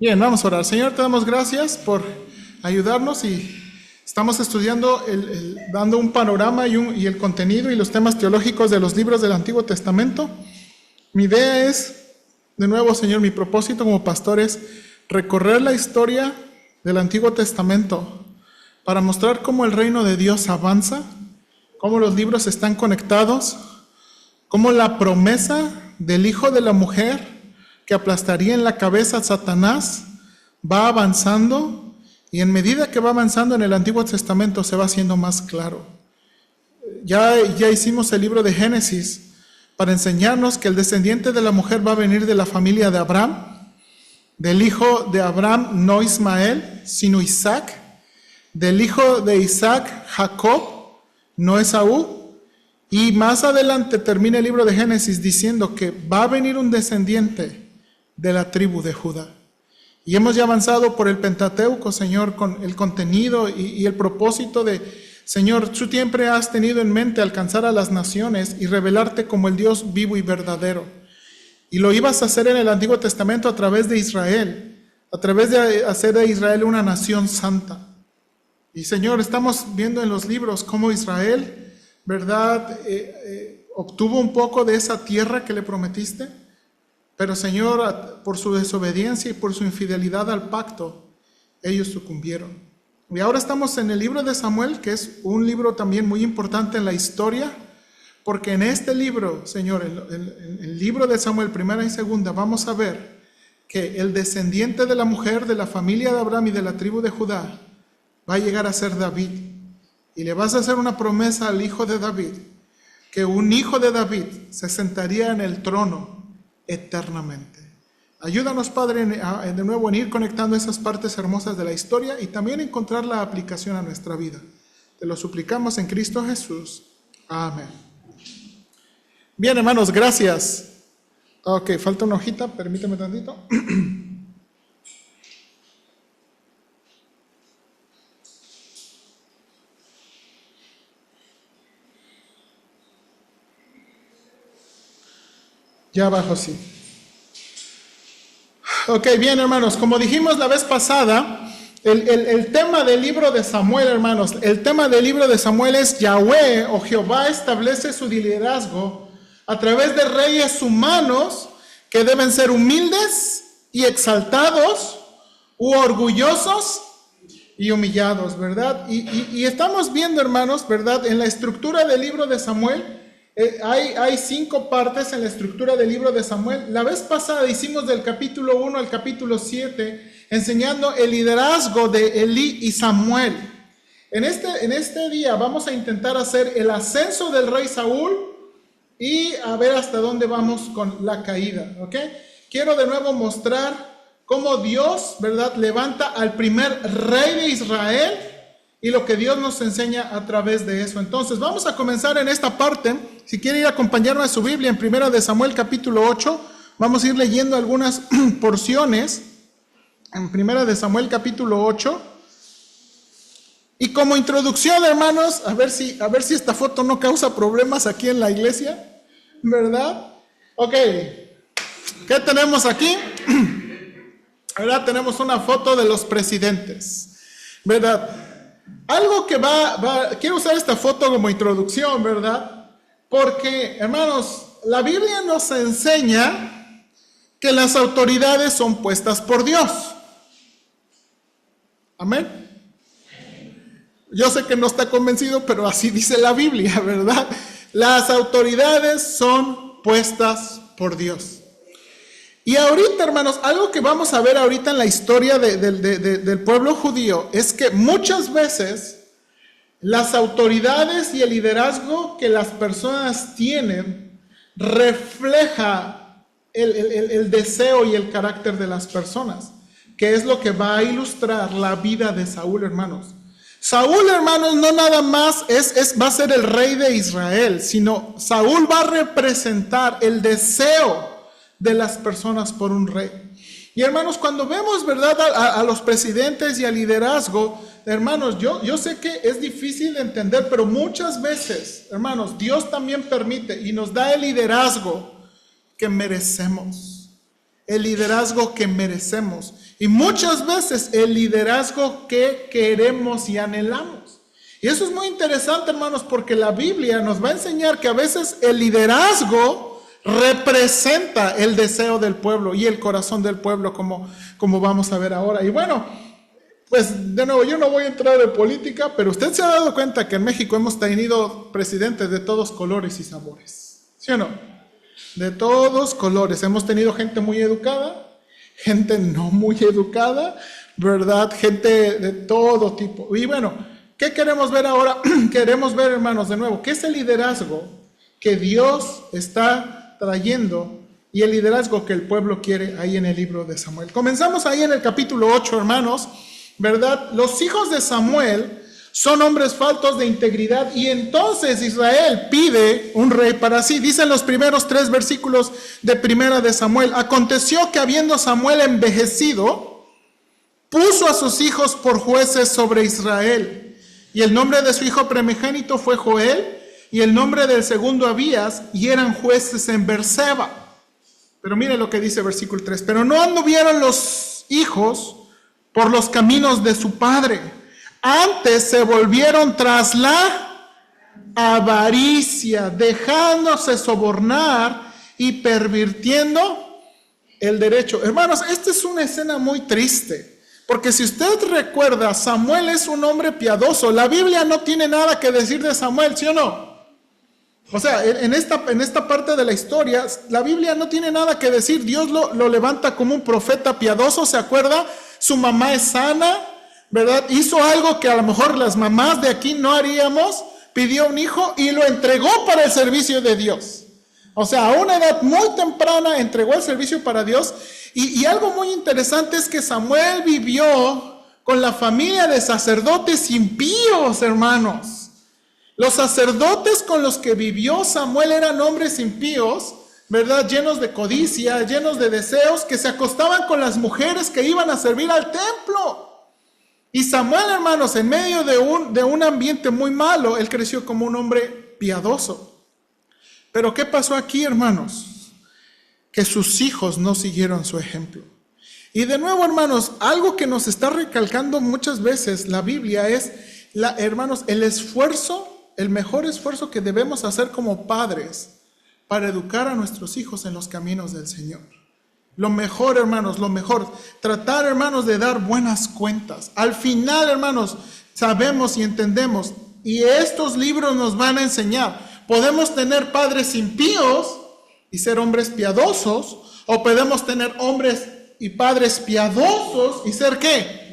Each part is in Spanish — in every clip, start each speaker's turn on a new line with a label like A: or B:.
A: Bien, vamos a orar. Señor, te damos gracias por ayudarnos y estamos estudiando, dando un panorama y el contenido y los temas teológicos de los libros del Antiguo Testamento. Mi idea es, de nuevo, Señor, mi propósito como pastor es recorrer la historia del Antiguo Testamento para mostrar cómo el reino de Dios avanza, cómo los libros están conectados, cómo la promesa del Hijo de la Mujer que aplastaría en la cabeza a Satanás va avanzando, y en medida que va avanzando en el Antiguo Testamento se va haciendo más claro. Ya hicimos el libro de Génesis para enseñarnos que el descendiente de la mujer va a venir de la familia de Abraham, del hijo de Abraham, no Ismael, sino Isaac, del hijo de Isaac, Jacob, no Esaú. Y más adelante termina el libro de Génesis diciendo que va a venir un descendiente de la tribu de Judá. Y hemos ya avanzado por el Pentateuco, Señor, con el contenido y el propósito de, Señor, tú siempre has tenido en mente alcanzar a las naciones y revelarte como el Dios vivo y verdadero. Y lo ibas a hacer en el Antiguo Testamento a través de Israel, a través de hacer de Israel una nación santa. Y Señor, estamos viendo en los libros cómo Israel, ¿verdad?, obtuvo un poco de esa tierra que le prometiste. Pero Señor, por su desobediencia y por su infidelidad al pacto, ellos sucumbieron. Y ahora estamos en el libro de Samuel, que es un libro también muy importante en la historia, porque en este libro, Señor, el libro de Samuel, primera y segunda, vamos a ver que el descendiente de la mujer de la familia de Abraham y de la tribu de Judá va a llegar a ser David. Y le vas a hacer una promesa al hijo de David, que un hijo de David se sentaría en el trono eternamente. Ayúdanos, Padre, de nuevo en ir conectando esas partes hermosas de la historia y también encontrar la aplicación a nuestra vida. Te lo suplicamos en Cristo Jesús. Amén. Bien, hermanos, gracias. Ok, falta una hojita, permíteme tantito. Ya abajo sí. Ok, bien, hermanos, como dijimos la vez pasada, el tema del libro de Samuel, hermanos, el tema del libro de Samuel es Yahweh o Jehová establece su liderazgo a través de reyes humanos que deben ser humildes y exaltados, u orgullosos y humillados, ¿verdad? Y estamos viendo, hermanos, ¿verdad? En la estructura del libro de Samuel, hay 5 partes en la estructura del libro de Samuel. La vez pasada hicimos del capítulo 1 al capítulo 7, enseñando el liderazgo de Elí y Samuel. En este día vamos a intentar hacer el ascenso del rey Saúl y a ver hasta dónde vamos con la caída, ¿ok? Quiero de nuevo mostrar cómo Dios, ¿verdad?, levanta al primer rey de Israel y lo que Dios nos enseña a través de eso. Entonces, vamos a comenzar en esta parte. Si quiere ir a acompañarme a su Biblia, en 1 de Samuel capítulo 8, vamos a ir leyendo algunas porciones. En 1 de Samuel capítulo 8. Y como introducción, hermanos, a ver si esta foto no causa problemas aquí en la iglesia, ¿verdad? Ok, ¿qué tenemos aquí? ¿Verdad? Tenemos una foto de los presidentes, ¿verdad? Algo que quiero usar esta foto como introducción, ¿verdad? Porque, hermanos, la Biblia nos enseña que las autoridades son puestas por Dios. Amén. Yo sé que no está convencido, pero así dice la Biblia, ¿verdad? Las autoridades son puestas por Dios. Y ahorita, hermanos, algo que vamos a ver ahorita en la historia del pueblo judío es que muchas veces las autoridades y el liderazgo que las personas tienen refleja el deseo y el carácter de las personas, que es lo que va a ilustrar la vida de Saúl, hermanos. Saúl, hermanos, no nada más va a ser el rey de Israel, sino Saúl va a representar el deseo de las personas por un rey. Y hermanos, cuando vemos, ¿verdad?, a los presidentes y al liderazgo, hermanos, yo sé que es difícil de entender, pero muchas veces, hermanos, Dios también permite y nos da el liderazgo que merecemos. el liderazgo que merecemos y muchas veces el liderazgo que queremos y anhelamos. Y eso es muy interesante, hermanos, porque la Biblia nos va a enseñar que a veces el liderazgo representa el deseo del pueblo y el corazón del pueblo, como vamos a ver ahora. Y bueno, pues de nuevo, yo no voy a entrar en política, pero usted se ha dado cuenta que en México hemos tenido presidentes de todos colores y sabores, ¿sí o no? De todos colores. Hemos tenido gente muy educada, gente no muy educada, ¿verdad? Gente de todo tipo. Y bueno, ¿qué queremos ver ahora? Queremos ver, hermanos, de nuevo, ¿qué es el liderazgo que Dios está trayendo y el liderazgo que el pueblo quiere ahí en el libro de Samuel? Comenzamos ahí en el capítulo 8, hermanos, ¿verdad? Los hijos de Samuel son hombres faltos de integridad y entonces Israel pide un rey para sí. Dicen los primeros 3 versículos de primera de Samuel: aconteció que habiendo Samuel envejecido, puso a sus hijos por jueces sobre Israel. Y el nombre de su hijo primogénito fue Joel, y el nombre del segundo Abías, y eran jueces en Berseba. Pero mire lo que dice versículo 3. Pero no anduvieron los hijos por los caminos de su padre, antes se volvieron tras la avaricia, dejándose sobornar y pervirtiendo el derecho. Hermanos, esta es una escena muy triste, porque si usted recuerda, Samuel es un hombre piadoso. La Biblia no tiene nada que decir de Samuel, ¿sí o no? O sea, en esta parte de la historia, la Biblia no tiene nada que decir. Dios lo levanta como un profeta piadoso, ¿se acuerda? Su mamá es sana, ¿verdad? Hizo algo que a lo mejor las mamás de aquí no haríamos. Pidió un hijo y lo entregó para el servicio de Dios. O sea, a una edad muy temprana entregó el servicio para Dios. Y algo muy interesante es que Samuel vivió con la familia de sacerdotes impíos, hermanos. Los sacerdotes con los que vivió Samuel eran hombres impíos, ¿verdad? Llenos de codicia, llenos de deseos, que se acostaban con las mujeres que iban a servir al templo. Y Samuel, hermanos, en medio de un ambiente muy malo, él creció como un hombre piadoso. Pero ¿qué pasó aquí, hermanos? Que sus hijos no siguieron su ejemplo. Y de nuevo, hermanos, algo que nos está recalcando muchas veces la Biblia es, hermanos, el esfuerzo, el mejor esfuerzo que debemos hacer como padres para educar a nuestros hijos en los caminos del Señor. Lo mejor, hermanos, lo mejor. Tratar, hermanos, de dar buenas cuentas. Al final, hermanos, sabemos y entendemos, y estos libros nos van a enseñar. Podemos tener padres impíos y ser hombres piadosos, o podemos tener hombres y padres piadosos y ser ¿qué?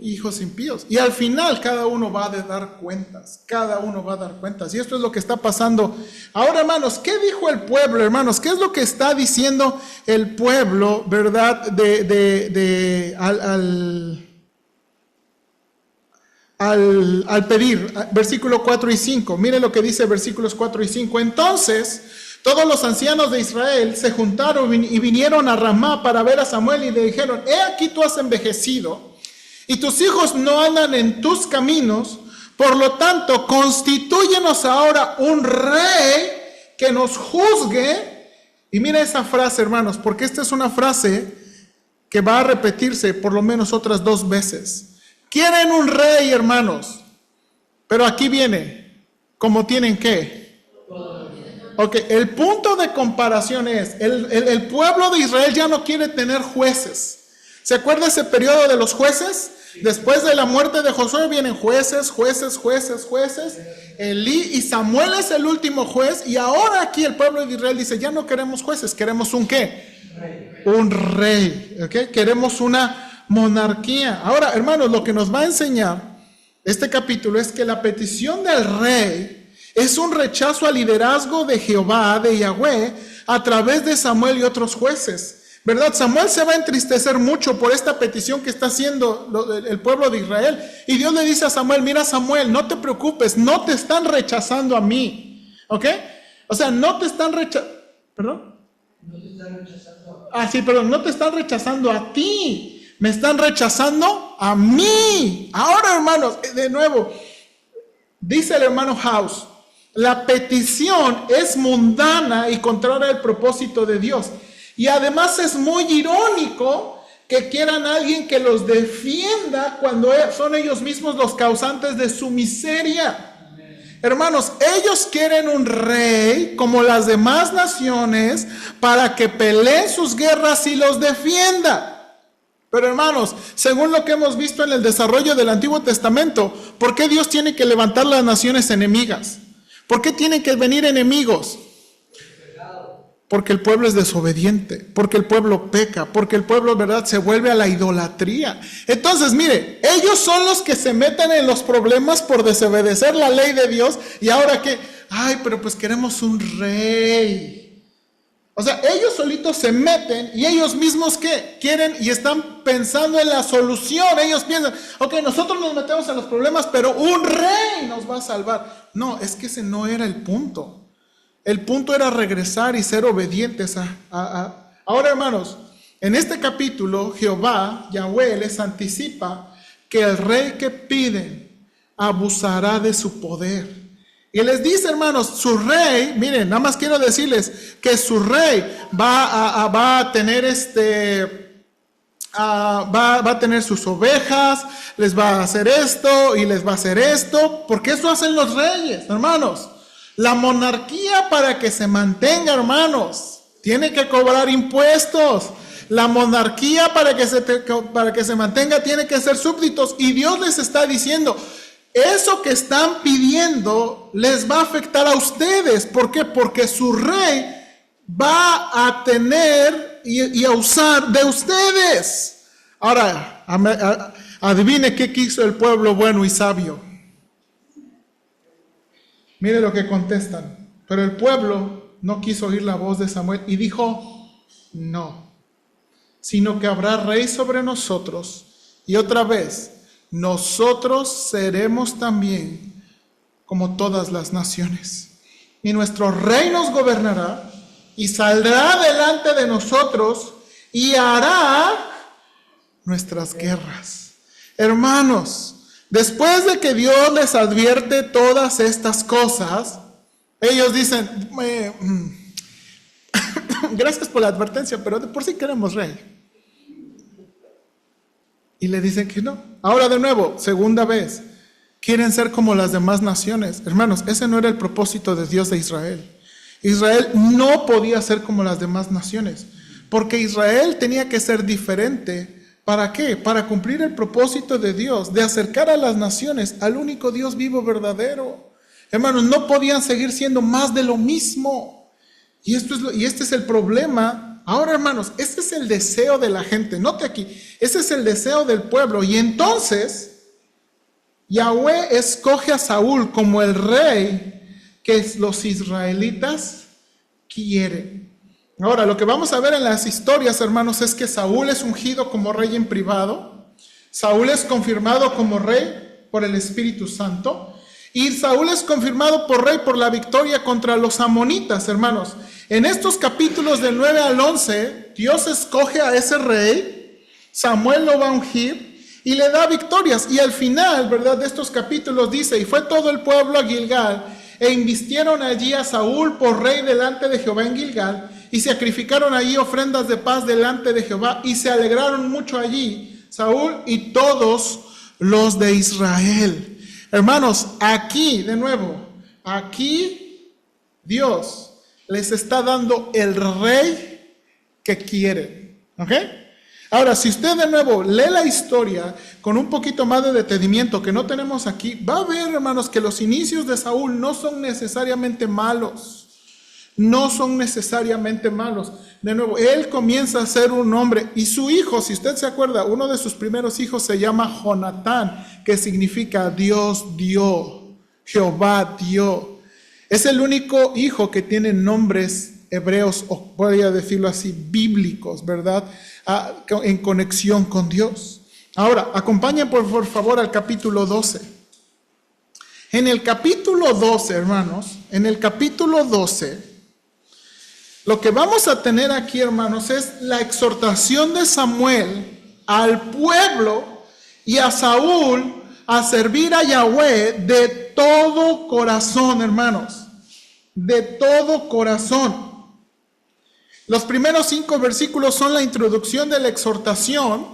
A: Hijos impíos. Y al final cada uno va a dar cuentas. Cada uno va a dar cuentas. Y esto es lo que está pasando. Ahora, hermanos, ¿qué dijo el pueblo, hermanos? ¿Qué es lo que está diciendo el pueblo, verdad? Al pedir, versículo 4 y 5. Mire lo que dice versículos 4 y 5. Entonces todos los ancianos de Israel se juntaron y vinieron a Ramá para ver a Samuel y le dijeron: he aquí tú has envejecido y tus hijos no andan en tus caminos, por lo tanto, constitúyenos ahora un rey que nos juzgue. Y mira esa frase, hermanos, porque esta es una frase que va a repetirse por lo menos otras 2 veces. Quieren un rey, hermanos, pero aquí viene, ¿cómo tienen qué? Ok, el punto de comparación es, el pueblo de Israel ya no quiere tener jueces. ¿Se acuerda ese periodo de los jueces? Después de la muerte de Josué vienen jueces. Elí y Samuel es el último juez. Y ahora aquí el pueblo de Israel dice: ya no queremos jueces, queremos un ¿qué? Un rey. ¿Okay? Queremos una monarquía. Ahora, hermanos, lo que nos va a enseñar este capítulo es que la petición del rey es un rechazo al liderazgo de Jehová, de Yahweh, a través de Samuel y otros jueces. ¿Verdad? Samuel se va a entristecer mucho por esta petición que está haciendo el pueblo de Israel. Y Dios le dice a Samuel: mira, Samuel, no te preocupes, no te están rechazando a mí. ¿Ok? O sea, no te están rechazando. ¿Perdón? No te están rechazando. No te están rechazando a ti. Me están rechazando a mí. Ahora, hermanos, de nuevo, dice el hermano House, la petición es mundana y contraria al propósito de Dios. Y además es muy irónico que quieran a alguien que los defienda cuando son ellos mismos los causantes de su miseria. Hermanos, ellos quieren un rey como las demás naciones para que pelee sus guerras y los defienda. Pero hermanos, según lo que hemos visto en el desarrollo del Antiguo Testamento, ¿por qué Dios tiene que levantar las naciones enemigas? ¿Por qué tienen que venir enemigos? Porque el pueblo es desobediente, porque el pueblo peca, porque el pueblo, ¿verdad?, se vuelve a la idolatría. Entonces, mire, ellos son los que se meten en los problemas por desobedecer la ley de Dios. Y ahora que, pero pues queremos un rey. O sea, ellos solitos se meten y ellos mismos ¿qué? Quieren y están pensando en la solución. Ellos piensan, ok, nosotros nos metemos en los problemas, pero un rey nos va a salvar. No, es que ese no era el punto. El punto era regresar y ser obedientes Ahora, hermanos, en este capítulo, Jehová, Yahweh, les anticipa que el rey que piden abusará de su poder. Y les dice, hermanos, su rey, miren, nada más quiero decirles que su rey va a tener va a tener sus ovejas, les va a hacer esto y les va a hacer esto, porque eso hacen los reyes, hermanos. La monarquía, para que se mantenga, hermanos, tiene que cobrar impuestos. La monarquía, para que se mantenga, tiene que ser súbditos. Y Dios les está diciendo, eso que están pidiendo les va a afectar a ustedes. ¿Por qué? Porque su rey va a tener y a usar de ustedes. Ahora, adivine qué quiso el pueblo bueno y sabio. Mire lo que contestan. Pero el pueblo no quiso oír la voz de Samuel y dijo, no, sino que habrá rey sobre nosotros. Y otra vez, nosotros seremos también como todas las naciones. Y nuestro rey nos gobernará y saldrá delante de nosotros y hará nuestras guerras. Hermanos, después de que Dios les advierte todas estas cosas, ellos dicen, gracias por la advertencia, pero de por sí queremos rey. Y le dicen que no. Ahora de nuevo, segunda vez, quieren ser como las demás naciones. Hermanos, ese no era el propósito de Dios de Israel. Israel no podía ser como las demás naciones, porque Israel tenía que ser diferente. ¿Para qué? Para cumplir el propósito de Dios, de acercar a las naciones al único Dios vivo verdadero. Hermanos, no podían seguir siendo más de lo mismo. Y este es el problema. Ahora, hermanos, este es el deseo de la gente. Note aquí, ese es el deseo del pueblo. Y entonces, Yahweh escoge a Saúl como el rey que los israelitas quieren. Ahora, lo que vamos a ver en las historias, hermanos, es que Saúl es ungido como rey en privado. Saúl es confirmado como rey por el Espíritu Santo. Y Saúl es confirmado por rey por la victoria contra los amonitas, hermanos. En estos capítulos del 9 al 11, Dios escoge a ese rey, Samuel lo va a ungir y le da victorias. Y al final, ¿verdad?, de estos capítulos dice, y fue todo el pueblo a Gilgal, e invistieron allí a Saúl por rey delante de Jehová en Gilgal, y sacrificaron allí ofrendas de paz delante de Jehová, y se alegraron mucho allí Saúl y todos los de Israel. Hermanos, aquí, de nuevo, aquí Dios les está dando el rey que quieren. ¿Ok? Ahora, si usted de nuevo lee la historia con un poquito más de detenimiento que no tenemos aquí, va a ver, hermanos, que los inicios de Saúl no son necesariamente malos. No son necesariamente malos. De nuevo, él comienza a ser un hombre y su hijo, si usted se acuerda, uno de sus primeros hijos se llama Jonatán, que significa Dios dio, Jehová dio. Es el único hijo que tiene nombres hebreos, o podría decirlo así, bíblicos, ¿verdad? En conexión con Dios. Ahora, acompañen por favor al capítulo 12. En el capítulo 12, hermanos, en el capítulo 12, lo que vamos a tener aquí, hermanos, es la exhortación de Samuel al pueblo y a Saúl a servir a Yahweh de todo corazón, hermanos, de todo corazón. Los primeros 5 versículos son la introducción de la exhortación.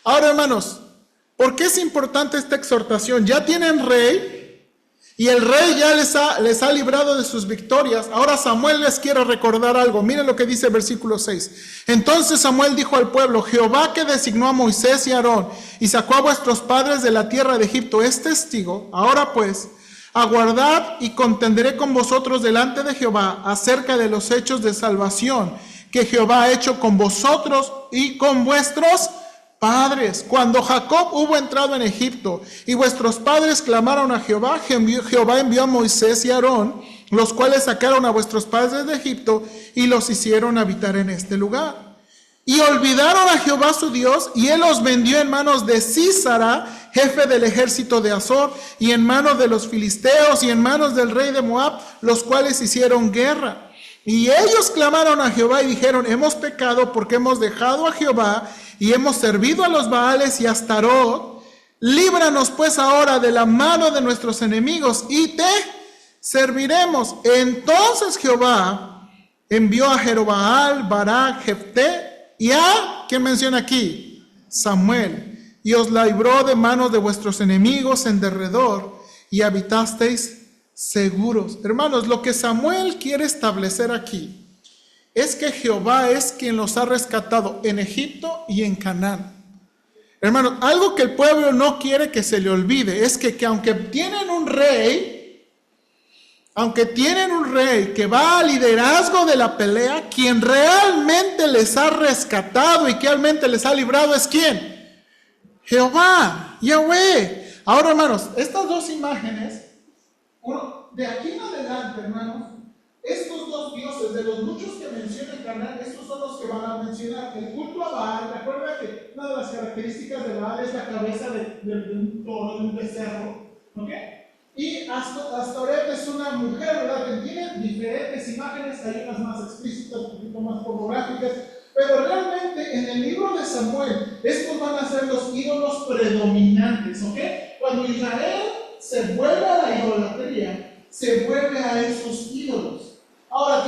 A: Ahora, hermanos, ¿por qué es importante esta exhortación? Ya tienen rey y el rey ya les ha librado de sus victorias. Ahora Samuel les quiere recordar algo. Miren lo que dice el versículo 6. Entonces Samuel dijo al pueblo: Jehová, que designó a Moisés y a Aarón y sacó a vuestros padres de la tierra de Egipto, es testigo. Ahora pues, aguardad y contenderé con vosotros delante de Jehová acerca de los hechos de salvación que Jehová ha hecho con vosotros y con vuestros padres. Cuando Jacob hubo entrado en Egipto y vuestros padres clamaron a Jehová, Jehová envió a Moisés y a Aarón, los cuales sacaron a vuestros padres de Egipto y los hicieron habitar en este lugar. Y olvidaron a Jehová su Dios, y él los vendió en manos de Sísara, jefe del ejército de Azor, y en manos de los filisteos, y en manos del rey de Moab, los cuales hicieron guerra. Y ellos clamaron a Jehová y dijeron: hemos pecado porque hemos dejado a Jehová y hemos servido a los Baales y a Astarot. Líbranos pues ahora de la mano de nuestros enemigos y te serviremos. Entonces Jehová envió a Jerobaal, Barak, Jefté y a, ¿quién menciona aquí? Samuel. Y os libró de manos de vuestros enemigos en derredor y habitasteis seguros. Hermanos, lo que Samuel quiere establecer aquí es que Jehová es quien los ha rescatado en Egipto y en Canaán. Hermanos, algo que el pueblo no quiere que se le olvide es que aunque tienen un rey que va al liderazgo de la pelea, quien realmente les ha rescatado y que realmente les ha librado es ¿quién? Jehová, Yahweh. Ahora, hermanos, estas dos imágenes, de aquí en adelante, hermanos, estos dos dioses, de los muchos que menciona el canal, estos son los que van a mencionar. El culto a Baal, recuerda que una de las características de Baal es la cabeza de un toro, de un becerro, ¿ok? Y Astoret es una mujer, ¿verdad? Que tiene diferentes imágenes, hay unas más explícitas, un poquito más pornográficas, pero realmente en el libro de Samuel, estos van a ser los ídolos predominantes, ¿ok? Cuando Israel se vuelve a la idolatría, se vuelve a esos ídolos. Ahora,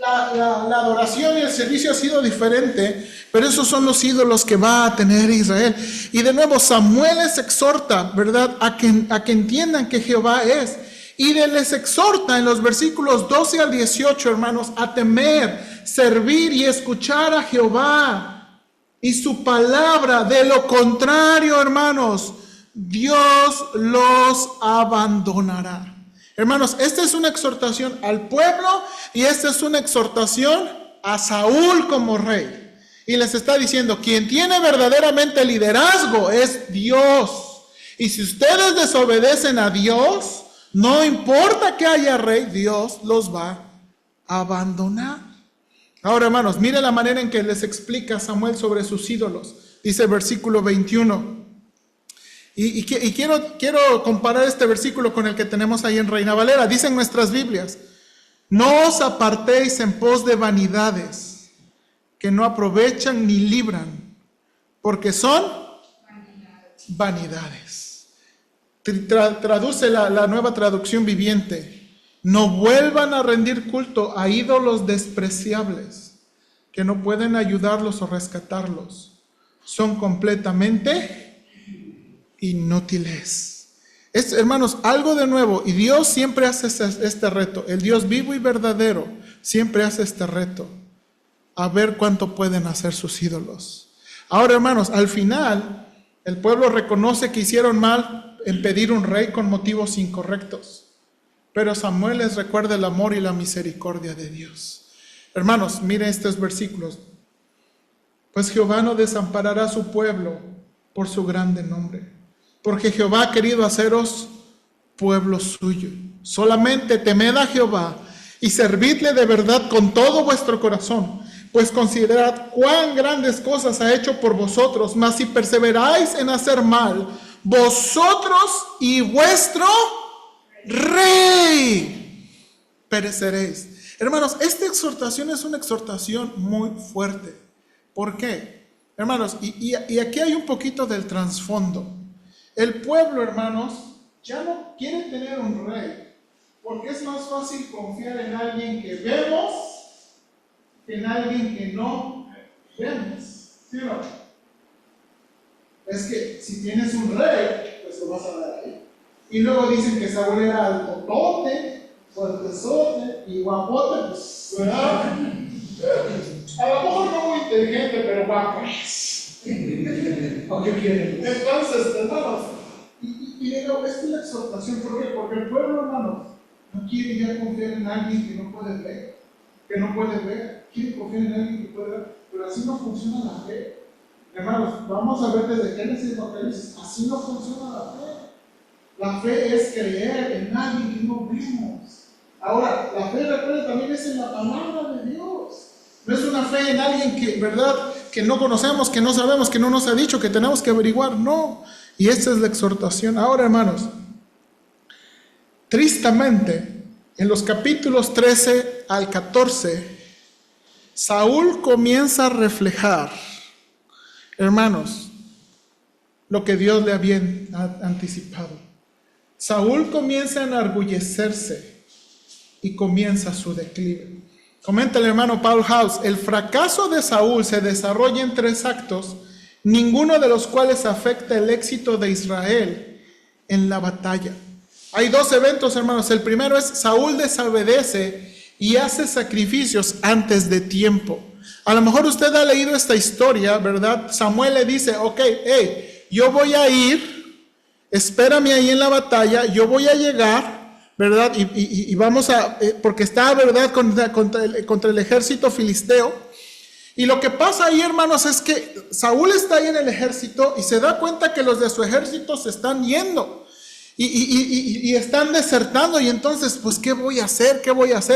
A: la adoración y el servicio ha sido diferente, pero esos son los ídolos que va a tener Israel. Y de nuevo, Samuel les exhorta, ¿verdad?, a que entiendan que Jehová es. Y les exhorta en los versículos 12 al 18, hermanos, a temer, servir y escuchar a Jehová y su palabra. De lo contrario, hermanos, Dios los abandonará. Hermanos, esta es una exhortación al pueblo y esta es una exhortación a Saúl como rey. Y les está diciendo, quien tiene verdaderamente liderazgo es Dios. Y si ustedes desobedecen a Dios, no importa que haya rey, Dios los va a abandonar. Ahora, hermanos, mire la manera en que les explica Samuel sobre sus ídolos. Dice el versículo 21. Y quiero comparar este versículo con el que tenemos ahí en Reina Valera. Dicen nuestras Biblias: no os apartéis en pos de vanidades que no aprovechan ni libran, porque son vanidades. Traduce la Nueva Traducción Viviente: no vuelvan a rendir culto a ídolos despreciables que no pueden ayudarlos o rescatarlos. Son completamente inútiles. Hermanos, algo de nuevo, y Dios siempre hace este reto. El Dios vivo y verdadero siempre hace este reto, a ver cuánto pueden hacer sus ídolos. Ahora, hermanos, al final el pueblo reconoce que hicieron mal en pedir un rey con motivos incorrectos, pero Samuel les recuerda el amor y la misericordia de Dios. Hermanos, miren estos versículos. Pues Jehová no desamparará a su pueblo por su grande nombre, porque Jehová ha querido haceros pueblo suyo. Solamente temed a Jehová y servidle de verdad con todo vuestro corazón, pues considerad cuán grandes cosas ha hecho por vosotros. Mas si perseveráis en hacer mal, vosotros y vuestro rey pereceréis. Hermanos, esta exhortación es una exhortación muy fuerte. ¿Por qué? Hermanos, y aquí hay un poquito del trasfondo. El pueblo, hermanos, ya no quiere tener un rey, porque es más fácil confiar en alguien que vemos que en alguien que no vemos. ¿Sí o no? Es que si tienes un rey, pues lo vas a ver ahí. Y luego dicen que Saúl era altotote, fuertezote y guapote, pues, ¿verdad? A lo mejor no muy inteligente, pero guapo es. ¿O qué quieren? Entonces, hermanos, y digo, esta es la exhortación, ¿por qué? Porque el pueblo, hermanos, no quiere ya confiar en alguien que no puede ver, quiere confiar en alguien que puede ver, pero así no funciona la fe. Hermanos, vamos a ver desde Génesis a Apocalipsis, así no funciona la fe. La fe es creer en alguien que no vemos. Ahora, la fe, recuerda, también es en la palabra de Dios. No es una fe en alguien que, ¿verdad?, que no conocemos, que no sabemos, que no nos ha dicho, que tenemos que averiguar. No. Y esta es la exhortación. Ahora, hermanos, tristemente, en los capítulos 13 al 14, Saúl comienza a reflejar, hermanos, lo que Dios le había anticipado. Saúl comienza a enorgullecerse y comienza su declive. Comenta el hermano Paul House: el fracaso de Saúl se desarrolla en 3 actos, ninguno de los cuales afecta el éxito de Israel en la batalla. Hay 2 eventos, hermanos. El primero es Saúl desobedece y hace sacrificios antes de tiempo. A lo mejor usted ha leído esta historia, ¿verdad? Samuel le dice: ok, yo voy a ir, espérame ahí en la batalla, yo voy a llegar, ¿verdad? Y vamos a, porque está, ¿verdad?, contra el ejército filisteo. Y lo que pasa ahí, hermanos, es que Saúl está ahí en el ejército y se da cuenta que los de su ejército se están yendo. Y están desertando, y entonces, pues, ¿qué voy a hacer?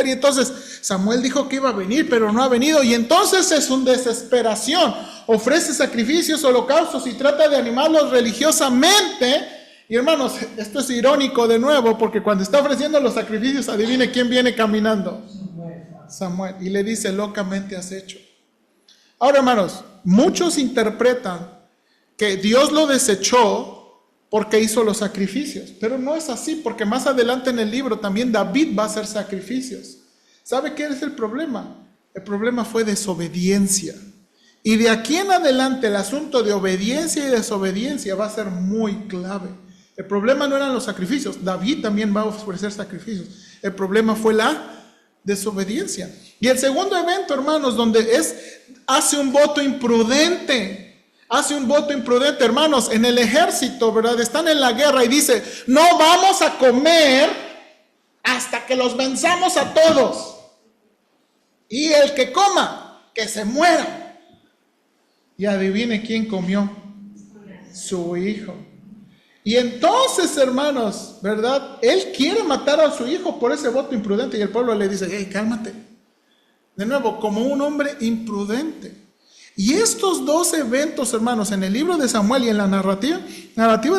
A: Y entonces Samuel dijo que iba a venir, pero no ha venido, y entonces es una desesperación, ofrece sacrificios, holocaustos, y trata de animarlos religiosamente. Y hermanos, esto es irónico de nuevo, porque cuando está ofreciendo los sacrificios, adivine quién viene caminando. Samuel, y le dice: locamente has hecho. Ahora, hermanos, muchos interpretan que Dios lo desechó porque hizo los sacrificios, pero no es así, porque más adelante en el libro también David va a hacer sacrificios. ¿Sabe qué es el problema? El problema fue desobediencia, y de aquí en adelante el asunto de obediencia y desobediencia va a ser muy clave. El problema no eran los sacrificios, David también va a ofrecer sacrificios, el problema fue la desobediencia. Y el segundo evento, hermanos, donde hace un voto imprudente. Hermanos, en el ejército, ¿verdad? Están en la guerra y dice: no vamos a comer hasta que los venzamos a todos. Y el que coma, que se muera. Y adivine quién comió. Su hijo. Y entonces, hermanos, ¿verdad? Él quiere matar a su hijo por ese voto imprudente, y el pueblo le dice: hey, cálmate. De nuevo, como un hombre imprudente. Y estos 2 eventos, hermanos, en el libro de Samuel y en la narrativa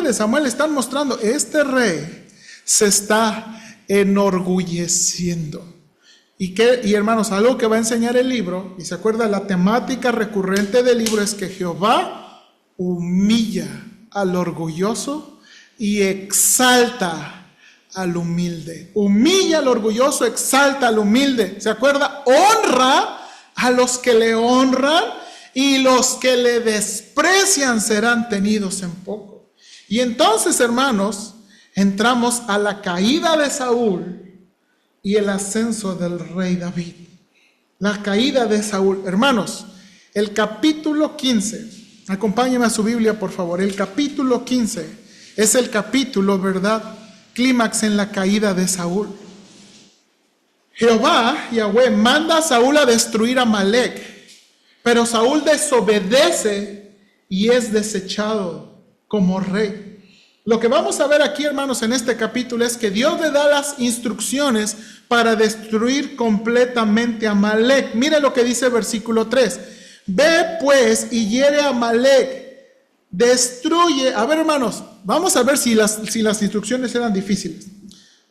A: de Samuel, están mostrando: este rey se está enorgulleciendo. Y hermanos, algo que va a enseñar el libro, y se acuerda, la temática recurrente del libro es que Jehová humilla al orgulloso y exalta al humilde. Humilla al orgulloso, exalta al humilde. ¿Se acuerda? Honra a los que le honran, y los que le desprecian serán tenidos en poco. Y entonces, hermanos, entramos a la caída de Saúl y el ascenso del rey David. La caída de Saúl. Hermanos, el capítulo 15, acompáñenme a su Biblia, por favor. El capítulo 15 es el capítulo, ¿verdad?, clímax en la caída de Saúl. Jehová, Yahweh, manda a Saúl a destruir a Amalec. Pero Saúl desobedece y es desechado como rey. Lo que vamos a ver aquí, hermanos, en este capítulo es que Dios le da las instrucciones para destruir completamente a Amalec. Mire lo que dice versículo 3. Ve pues y hiere a Amalec, destruye. A ver, hermanos, vamos a ver si las instrucciones eran difíciles.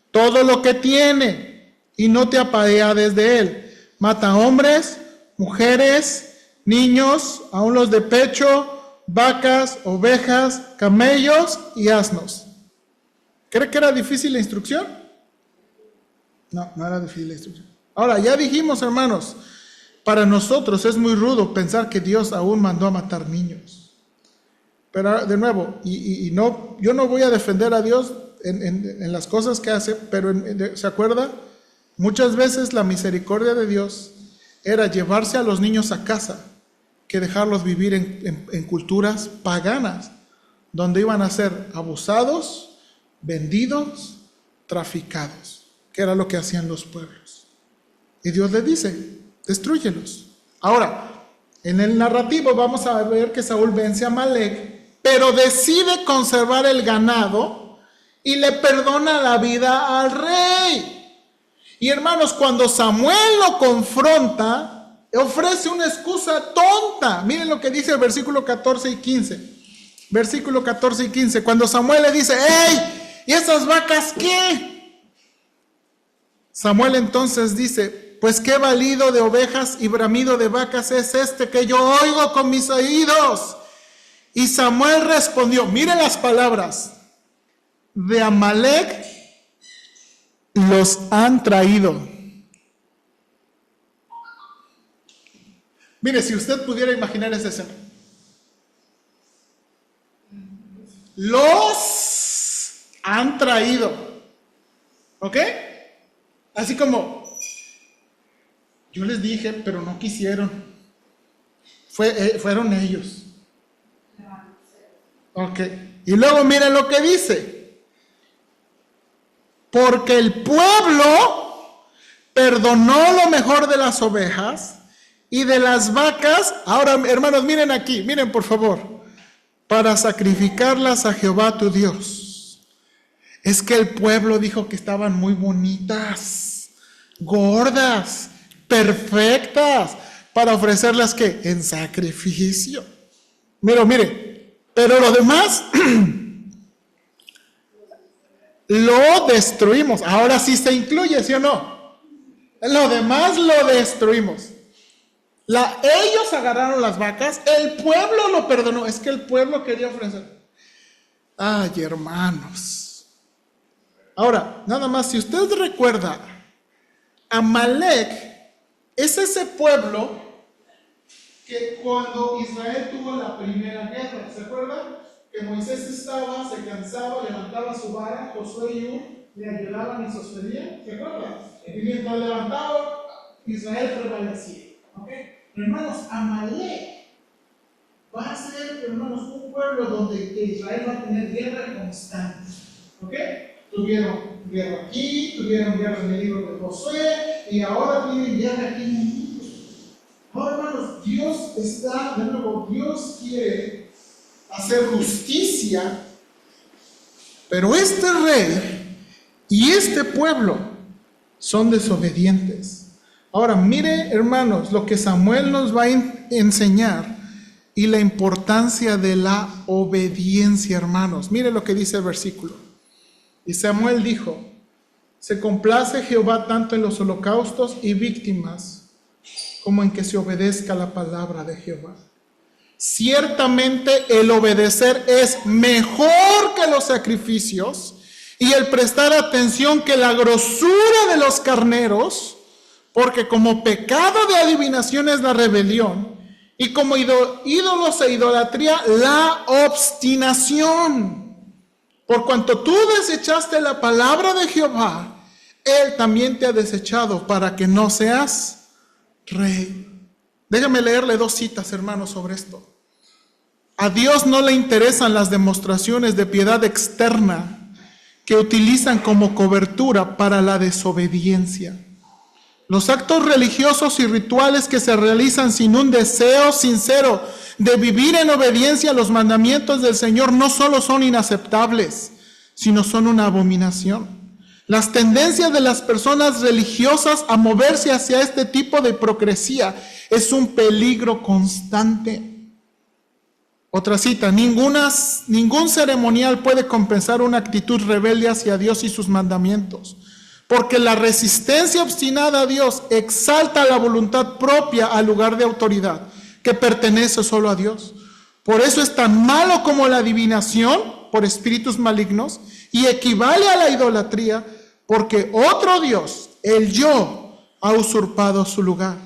A: Todo lo que tiene y no te apadeades de él. Mata hombres, mujeres, niños, aun los de pecho, vacas, ovejas, camellos y asnos. ¿Cree que era difícil la instrucción? No, no era difícil la instrucción. Ahora, ya dijimos, hermanos, Para nosotros es muy rudo pensar que Dios aún mandó a matar niños. Pero de nuevo, no, yo no voy a defender a Dios en las cosas que hace, pero ¿se acuerda? Muchas veces la misericordia de Dios era llevarse a los niños a casa que dejarlos vivir en culturas paganas, donde iban a ser abusados, vendidos, traficados, que era lo que hacían los pueblos. Y Dios le dice, destrúyelos. Ahora, en el narrativo vamos a ver que Saúl vence a Amalek, pero decide conservar el ganado y le perdona la vida al rey. Y hermanos, cuando Samuel lo confronta, ofrece una excusa tonta. Miren lo que dice el versículo 14 y 15. Versículo 14 y 15. Cuando Samuel le dice, ¡hey! ¿Y esas vacas qué? Samuel entonces dice, pues qué balido de ovejas y bramido de vacas es este que yo oigo con mis oídos. Y Samuel respondió, miren las palabras, de Amalek los han traído. Mire, si usted pudiera imaginar esa escena. Los han traído. ¿Ok? Así como, yo les dije, pero no quisieron. Fueron ellos. Ok. Y luego miren lo que dice. Porque el pueblo perdonó lo mejor de las ovejas y de las vacas. Ahora, hermanos, miren aquí, miren por favor. Para sacrificarlas a Jehová tu Dios. Es que el pueblo dijo que estaban muy bonitas, gordas, perfectas, para ofrecerlas ¿qué? En sacrificio. Mire, pero lo demás lo destruimos. Ahora sí se incluye, ¿sí o no? Lo demás lo destruimos. Ellos agarraron las vacas, el pueblo lo perdonó. Es que el pueblo quería ofrecer. Ay, hermanos. Ahora, nada más, si usted recuerda, Amalek es ese pueblo que cuando Israel tuvo la primera guerra, ¿se acuerdan? Que Moisés estaba, se cansaba, levantaba su vara, Josué y Ur le ayudaban y sostenían, ¿se acuerdan? Y mientras levantaba, Israel prevalecía. ¿Ok? Hermanos, Amalek va a ser, hermanos, un pueblo donde Israel va a tener guerra constante. ¿Ok? Tuvieron guerra aquí, tuvieron guerra en el libro de Josué, y ahora tienen guerra aquí en Egipto. Ahora, hermanos, Dios está, de nuevo, Dios quiere hacer justicia, pero este rey y este pueblo son desobedientes. Ahora, mire, hermanos, lo que Samuel nos va a enseñar y la importancia de la obediencia, hermanos. Mire lo que dice el versículo. Y Samuel dijo, se complace Jehová tanto en los holocaustos y víctimas como en que se obedezca la palabra de Jehová. Ciertamente el obedecer es mejor que los sacrificios y el prestar atención que la grosura de los carneros, porque como pecado de adivinación es la rebelión y como ídolos e idolatría la obstinación. Por cuanto tú desechaste la palabra de Jehová, Él también te ha desechado para que no seas rey. Déjame leerle 2 citas, hermanos, sobre esto. A Dios no le interesan las demostraciones de piedad externa que utilizan como cobertura para la desobediencia. Los actos religiosos y rituales que se realizan sin un deseo sincero de vivir en obediencia a los mandamientos del Señor no solo son inaceptables, sino son una abominación. Las tendencias de las personas religiosas a moverse hacia este tipo de hipocresía es un peligro constante. Otra cita, ningún ceremonial puede compensar una actitud rebelde hacia Dios y sus mandamientos, porque la resistencia obstinada a Dios exalta la voluntad propia al lugar de autoridad que pertenece solo a Dios. Por eso es tan malo como la adivinación por espíritus malignos y equivale a la idolatría, porque otro Dios, el yo, ha usurpado su lugar.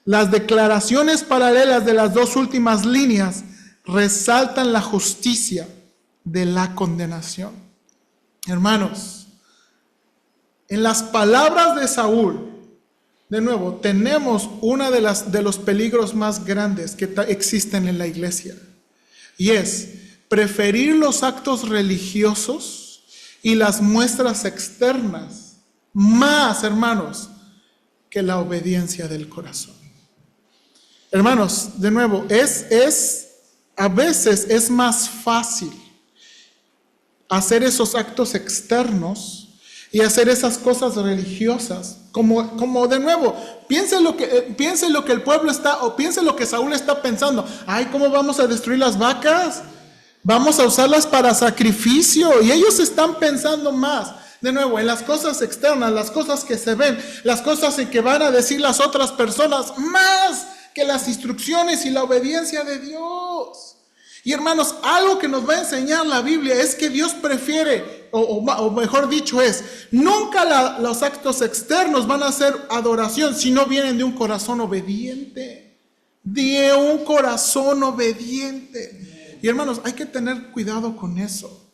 A: Las declaraciones paralelas de las dos últimas líneas resaltan la justicia de la condenación. Hermanos, en las palabras de Saúl, de nuevo, tenemos uno de los peligros más grandes que existen en la iglesia. Y es preferir los actos religiosos y las muestras externas más, hermanos, que la obediencia del corazón. Hermanos, de nuevo, a veces es más fácil hacer esos actos externos y hacer esas cosas religiosas, como de nuevo, piensen lo que el pueblo está, o piensen lo que Saúl está pensando. Ay, ¿cómo vamos a destruir las vacas? Vamos a usarlas para sacrificio. Y ellos están pensando más, de nuevo, en las cosas externas, las cosas que se ven, las cosas en que van a decir las otras personas, más que las instrucciones y la obediencia de Dios. Y hermanos, algo que nos va a enseñar la Biblia es que Dios prefiere, o mejor dicho es, nunca los actos externos van a ser adoración si no vienen de un corazón obediente. De un corazón obediente. Y hermanos, hay que tener cuidado con eso,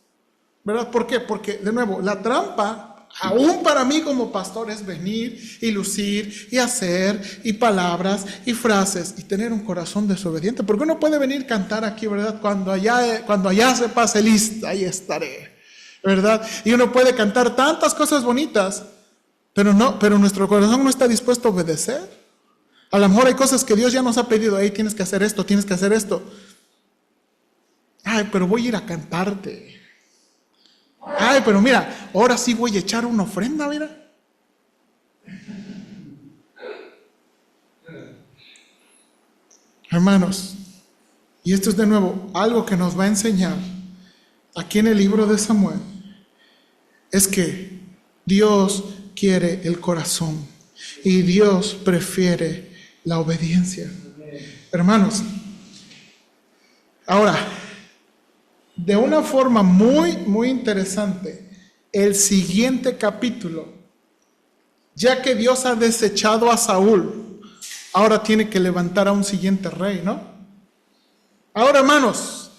A: ¿verdad? ¿Por qué? Porque, de nuevo, la trampa, aún para mí como pastor, es venir y lucir y hacer y palabras y frases y tener un corazón desobediente. Porque uno puede venir a cantar aquí, ¿verdad? Cuando allá se pase lista, ahí estaré, ¿verdad? Y uno puede cantar tantas cosas bonitas, pero nuestro corazón no está dispuesto a obedecer. A lo mejor hay cosas que Dios ya nos ha pedido. Hey, tienes que hacer esto, tienes que hacer esto. Ay, pero voy a ir a cantarte. Ay, pero mira, ahora sí voy a echar una ofrenda, mira. Hermanos, y esto es de nuevo algo que nos va a enseñar aquí en el libro de Samuel, es que Dios quiere el corazón y Dios prefiere la obediencia. Hermanos, ahora, de una forma muy, muy interesante, el siguiente capítulo, ya que Dios ha desechado a Saúl, ahora tiene que levantar a un siguiente rey, ¿no? Ahora, hermanos,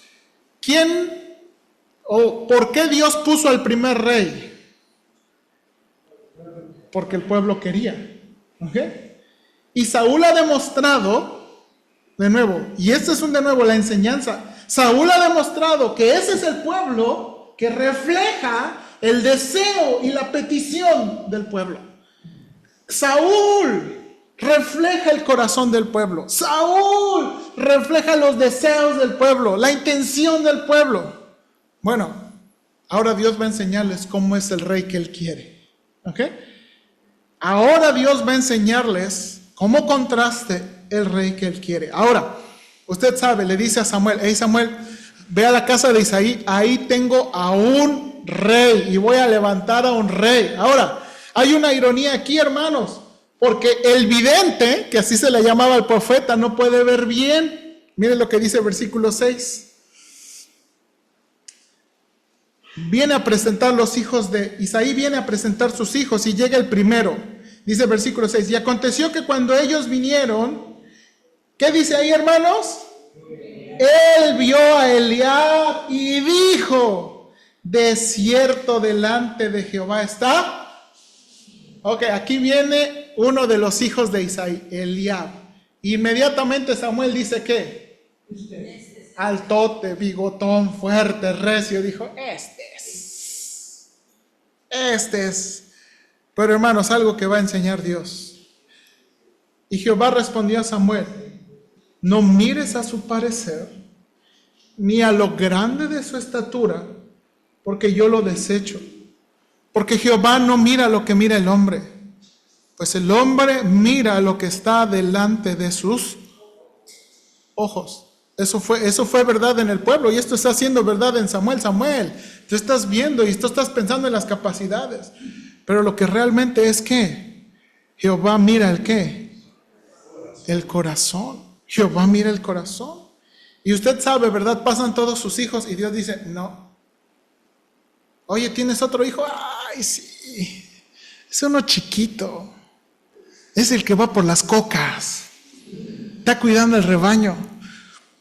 A: ¿por qué Dios puso al primer rey? Porque el pueblo quería, ¿ok? Y Saúl ha demostrado, de nuevo, y esta es de nuevo la enseñanza, Saúl ha demostrado que ese es el pueblo que refleja el deseo y la petición del pueblo. Saúl refleja el corazón del pueblo. Saúl refleja los deseos del pueblo, la intención del pueblo. Bueno, ahora Dios va a enseñarles cómo es el rey que él quiere. ¿Ok? Ahora Dios va a enseñarles como contraste el rey que él quiere. Ahora, usted sabe, le dice a Samuel, hey Samuel, ve a la casa de Isaí, ahí tengo a un rey y voy a levantar a un rey. Ahora, hay una ironía aquí, hermanos, porque el vidente, que así se le llamaba al profeta, no puede ver bien. Miren lo que dice el versículo 6. Viene a presentar los hijos de Isaí, viene a presentar sus hijos y llega el primero. Dice el versículo 6, y aconteció que cuando ellos vinieron, ¿qué dice ahí, hermanos? Él vio a Eliab y dijo, de cierto delante de Jehová está. Ok, aquí viene uno de los hijos de Isaí, Eliab. Inmediatamente Samuel dice, ¿qué? Altote, bigotón, fuerte, recio, dijo, este es. Pero hermanos, algo que va a enseñar Dios. Y Jehová respondió a Samuel, no mires a su parecer, ni a lo grande de su estatura, porque yo lo desecho. Porque Jehová no mira lo que mira el hombre, pues el hombre mira lo que está delante de sus ojos. Eso fue verdad en el pueblo, y esto está siendo verdad en Samuel. Samuel, tú estás viendo y tú estás pensando en las capacidades, pero lo que realmente es que Jehová mira el ¿qué? El corazón. Jehová mira el corazón. Y usted sabe, ¿verdad? Pasan todos sus hijos y Dios dice, no. Oye, ¿tienes otro hijo? Ay, sí. Es uno chiquito. Es el que va por las cocas. está cuidando el rebaño.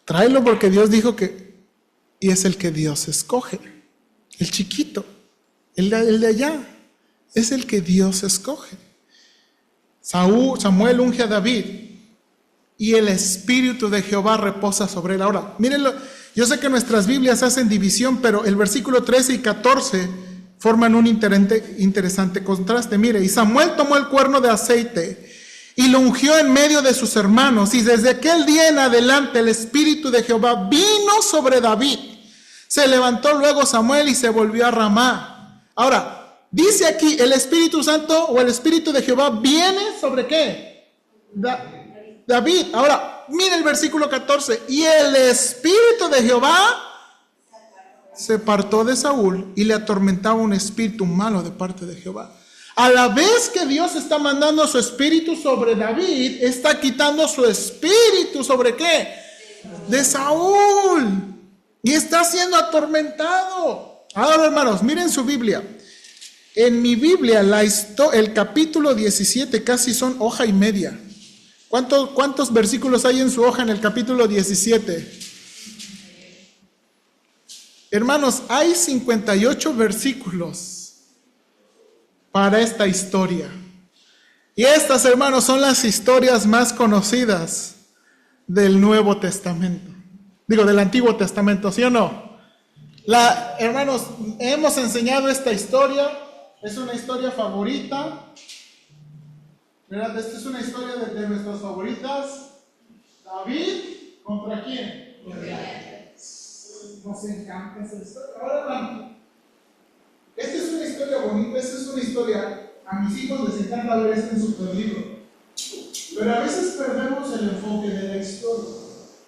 A: Tráelo porque Dios dijo que, y es el que Dios escoge. El chiquito, el de allá, es el que Dios escoge. Samuel unge a David y el Espíritu de Jehová reposa sobre él. Ahora, mírenlo, yo sé que nuestras Biblias hacen división, pero el versículo 13 y 14 forman un interesante contraste. Mire, y Samuel tomó el cuerno de aceite y lo ungió en medio de sus hermanos, y desde aquel día en adelante el Espíritu de Jehová vino sobre David. Se levantó luego Samuel y se volvió a Ramá. Ahora, dice aquí, el Espíritu Santo o el Espíritu de Jehová viene sobre ¿qué? David. Ahora, mire el versículo 14. Y el Espíritu de Jehová se apartó de Saúl y le atormentaba un espíritu malo de parte de Jehová. A la vez que Dios está mandando su espíritu sobre David, está quitando su espíritu ¿sobre qué? De Saúl. Y está siendo atormentado. Ahora, hermanos, miren su Biblia. En mi Biblia, el capítulo 17 casi son hoja y media. ¿Cuántos versículos hay en su hoja en el capítulo 17? Hermanos, hay 58 versículos para esta historia. Y estas, hermanos, son las historias más conocidas del Nuevo Testamento. Digo, del Antiguo Testamento, ¿sí o no? Hermanos, hemos enseñado esta historia. Es una historia favorita. ¿Verdad? Esta es una historia de nuestras favoritas. David, ¿contra quién? Nos encanta esa historia. Ahora, hermano, esta es una historia bonita, esta es una historia, a mis hijos les encanta ver este super libro, pero a veces perdemos el enfoque de la historia.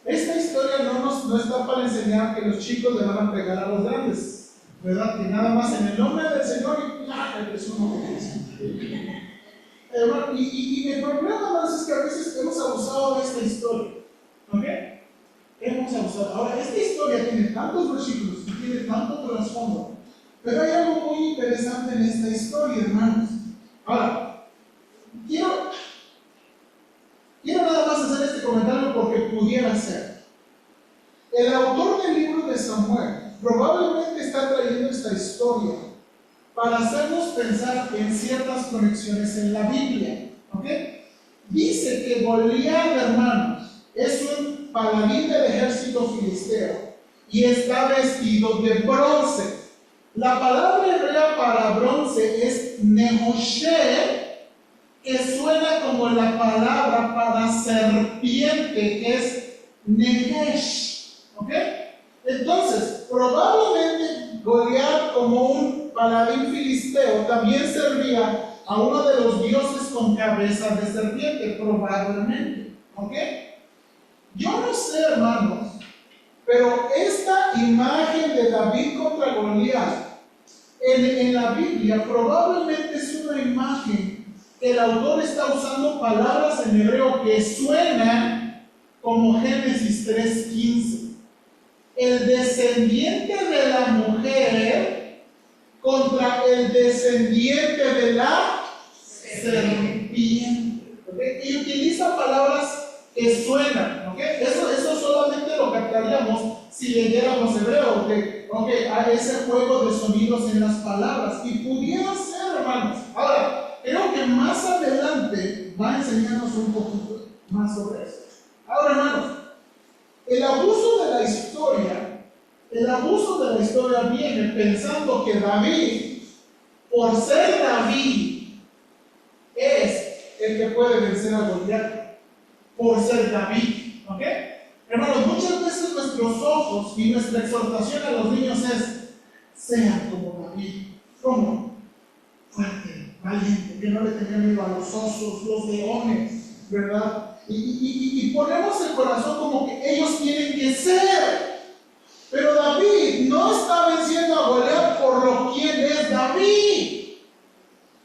A: Esta historia no está para enseñar que los chicos le van a pegar a los grandes, ¿verdad? Que nada más en el nombre del Señor y es uno que dice. Y el problema más es que a veces hemos abusado de esta historia, ¿ok? Hemos abusado. Ahora, esta historia tiene tantos versículos y tiene tanto trasfondo. Pero hay algo muy interesante en esta historia, hermanos. Ahora, quiero nada más hacer este comentario porque pudiera ser. El autor del libro de Samuel probablemente está trayendo esta historia para hacernos pensar en ciertas conexiones en la Biblia. ¿Ok? Dice que Goliat, hermanos, es un paladín del ejército filisteo y está vestido de bronce. La palabra hebrea para bronce es Nehoshet, que suena como la palabra para serpiente, que es Nehesh. ¿Ok? Entonces, probablemente Goliat, como un paladín filisteo, también servía a uno de los dioses con cabeza de serpiente, probablemente. ¿Ok? Yo no sé, hermanos, pero esta imagen de David contra Goliat en la Biblia probablemente es una imagen que el autor está usando palabras en hebreo que suenan como Génesis 3:15. El descendiente de la mujer contra el descendiente de la serpiente. ¿Okay? Y utiliza palabras que suenan. ¿Okay? Eso solamente lo captaríamos si leyéramos hebreo, ¿okay? A ese juego de sonidos en las palabras. Y pudiera ser, hermanos. Ahora, creo que más adelante va a enseñarnos un poquito más sobre eso. Ahora, hermanos, el abuso de la historia viene pensando que David, por ser David, es el que puede vencer a Goliat, por ser David. ¿Ok? Hermanos, muchas veces nuestros ojos y nuestra exhortación a los niños es: sean como David. ¿Cómo? Fuerte, valiente, que no le tengan miedo a los osos, los leones, ¿verdad? Y ponemos el corazón como que ellos tienen que ser. Pero David no está venciendo a Goliat por lo quien es David.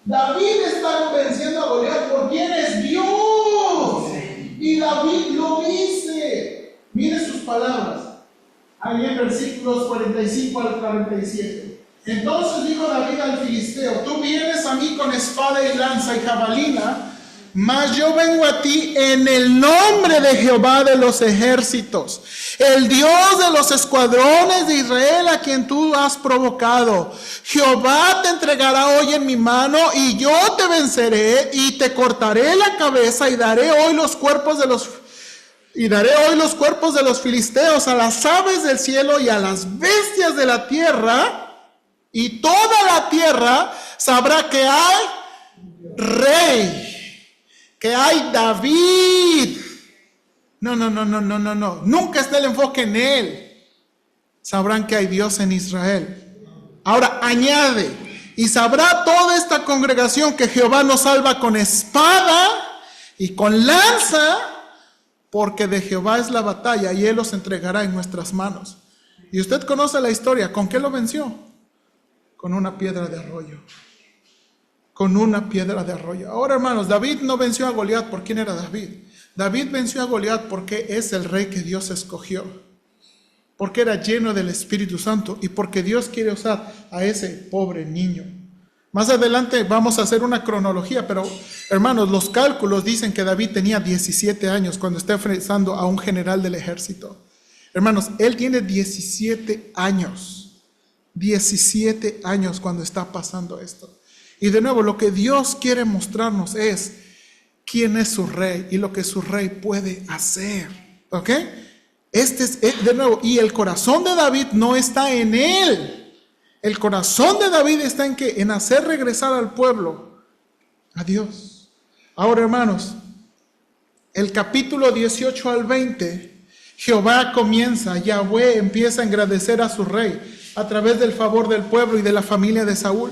A: David está venciendo a Goliat por quien es Dios. Y David lo dice. Mire sus palabras. Ahí en versículos 45 al 47. Entonces dijo David al filisteo: tú vienes a mí con espada y lanza y jabalina, mas yo vengo a ti en el nombre de Jehová de los ejércitos, el Dios de los escuadrones de Israel, a quien tú has provocado. Jehová te entregará hoy en mi mano, y yo te venceré y te cortaré la cabeza, y daré hoy los cuerpos de los filisteos a las aves del cielo y a las bestias de la tierra, y toda la tierra sabrá que hay rey, que hay David. No. Nunca está el enfoque en él. Sabrán que hay Dios en Israel. Ahora añade, y sabrá toda esta congregación que Jehová nos salva con espada y con lanza, porque de Jehová es la batalla y él los entregará en nuestras manos. Y usted conoce la historia. ¿Con qué lo venció? Con una piedra de arroyo. Con una piedra de arroyo. Ahora, hermanos, David no venció a Goliat. ¿Por quién era David? David venció a Goliat porque es el rey que Dios escogió, porque era lleno del Espíritu Santo y porque Dios quiere usar a ese pobre niño. Más adelante vamos a hacer una cronología, pero hermanos, los cálculos dicen que David tenía 17 años cuando está enfrentando a un general del ejército. Hermanos, él tiene 17 años. 17 años cuando está pasando esto. Y de nuevo, lo que Dios quiere mostrarnos es quién es su rey y lo que su rey puede hacer. ¿Ok? Este es, de nuevo, y el corazón de David no está en él. El corazón de David está en ¿qué? En hacer regresar al pueblo a Dios. Ahora, hermanos, el capítulo 18 al 20, Jehová comienza, Yahweh empieza a engrandecer a su rey a través del favor del pueblo y de la familia de Saúl.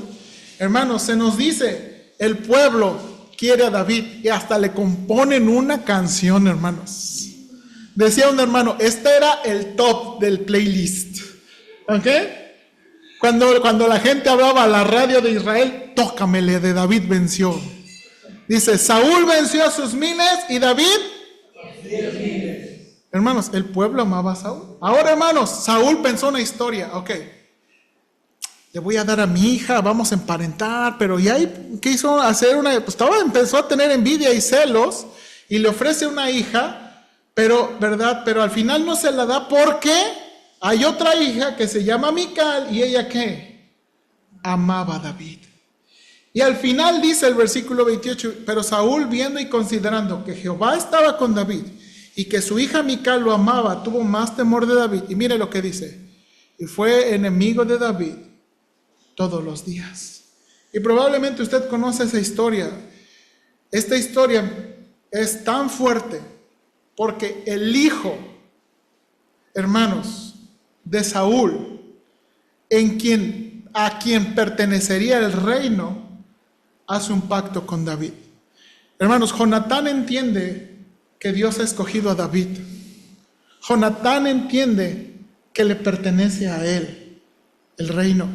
A: Hermanos, se nos dice, el pueblo quiere a David y hasta le componen una canción, hermanos. Decía un hermano, este era el top del playlist. ¿Ok? Cuando la gente hablaba a la radio de Israel, tócamele de David venció. Dice, Saúl venció a sus miles y David 10 miles. Hermanos, el pueblo amaba a Saúl. Ahora, hermanos, Saúl pensó una historia. Ok, le voy a dar a mi hija, vamos a emparentar, pero ya quiso hacer pues empezó a tener envidia y celos y le ofrece una hija, pero al final no se la da porque hay otra hija que se llama Mical y ella ¿qué? Amaba a David. Y al final dice el versículo 28, pero Saúl viendo y considerando que Jehová estaba con David y que su hija Mical lo amaba, tuvo más temor de David. Y mire lo que dice, y fue enemigo de David todos los días. Y probablemente usted conoce esa historia. Esta historia es tan fuerte porque el hijo, hermanos, de Saúl, a quien pertenecería el reino, hace un pacto con David. Hermanos, Jonatán entiende que Dios ha escogido a David. Jonatán entiende que le pertenece a él el reino,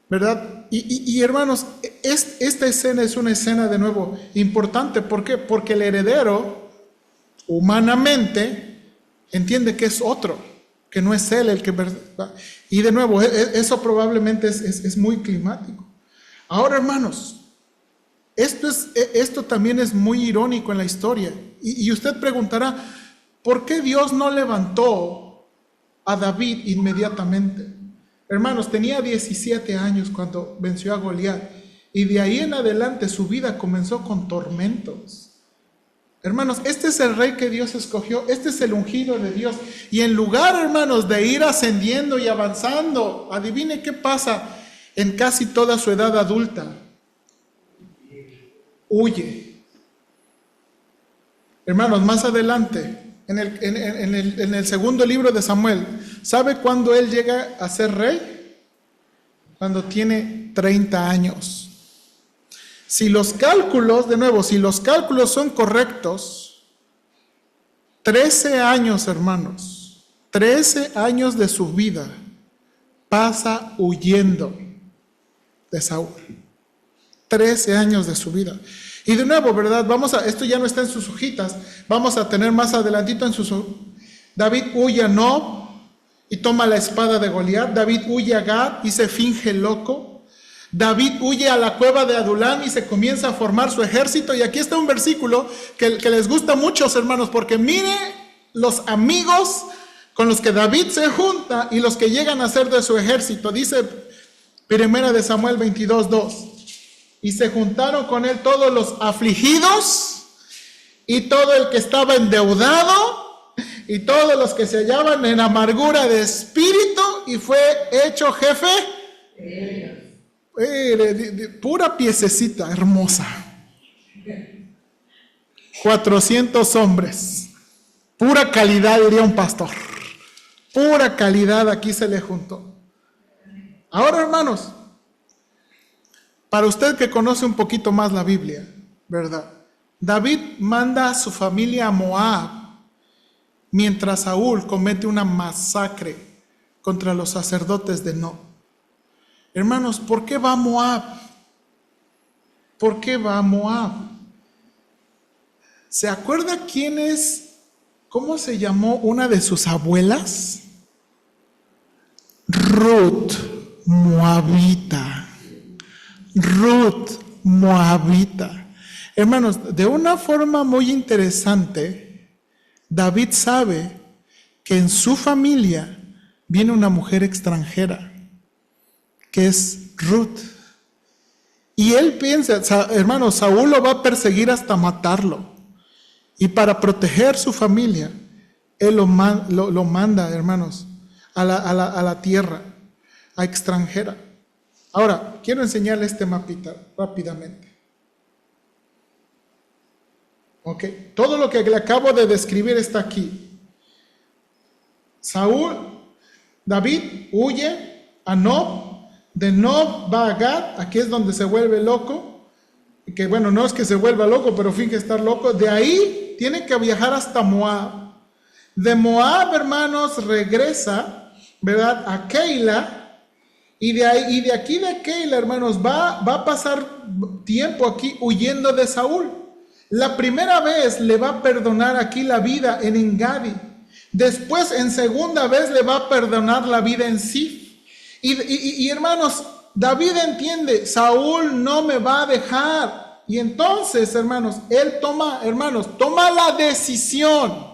A: ¿verdad? Y hermanos, esta escena es una escena de nuevo importante. ¿Por qué? Porque el heredero humanamente entiende que es otro, que no es él el que... Y de nuevo, eso probablemente es muy climático. Ahora, hermanos, esto también es muy irónico en la historia. Y usted preguntará, ¿por qué Dios no levantó a David inmediatamente? Hermanos, tenía 17 años cuando venció a Goliat. Y de ahí en adelante su vida comenzó con tormentos. Hermanos, este es el rey que Dios escogió. Este es el ungido de Dios. Y en lugar, hermanos, de ir ascendiendo y avanzando, adivine qué pasa en casi toda su edad adulta. Huye. Hermanos, más adelante, en el segundo libro de Samuel, ¿sabe cuándo él llega a ser rey? Cuando tiene 30 años. Si los cálculos, de nuevo, si los cálculos son correctos, 13 años, hermanos, 13 años de su vida pasa huyendo de Saúl. 13 años de su vida. Y de nuevo, ¿verdad? Esto ya no está en sus hojitas, vamos a tener más adelantito en sus... David huye a Nob y toma la espada de Goliat. David huye a Gad y se finge loco. David huye a la cueva de Adulam y se comienza a formar su ejército. Y aquí está un versículo que les gusta a muchos, hermanos, porque mire los amigos con los que David se junta y los que llegan a ser de su ejército. Dice Primera de Samuel 22:2. Y se juntaron con él todos los afligidos y todo el que estaba endeudado y todos los que se hallaban en amargura de espíritu, y fue hecho jefe. Pura piececita hermosa. 400 hombres. Pura calidad, diría un pastor. Pura calidad aquí se le juntó. Ahora, hermanos, para usted que conoce un poquito más la Biblia, ¿verdad? David manda a su familia a Moab, mientras Saúl comete una masacre contra los sacerdotes de Nob. Hermanos, ¿por qué va a Moab? ¿Por qué va a Moab? ¿Se acuerda cómo se llamó una de sus abuelas? Ruth, moabita. Ruth, moabita. Hermanos, de una forma muy interesante, David sabe que en su familia viene una mujer extranjera, que es Ruth. Y él piensa, hermanos, Saúl lo va a perseguir hasta matarlo. Y para proteger su familia, él lo manda, hermanos, a la tierra, a extranjera. Ahora, quiero enseñarle este mapita rápidamente. Ok, todo lo que le acabo de describir está aquí. David huye a Nob, de Nob va a Gad, aquí es donde se vuelve loco, que bueno, no es que se vuelva loco, pero finge estar loco. De ahí tiene que viajar hasta Moab. De Moab, hermanos, regresa, ¿verdad?, a Keila. Y de aquí de Keila, hermanos, va a pasar tiempo aquí huyendo de Saúl. La primera vez le va a perdonar aquí la vida en Engadi. Después, en segunda vez, le va a perdonar la vida en Sif. Y hermanos, David entiende, Saúl no me va a dejar. Y entonces, hermanos, él toma la decisión.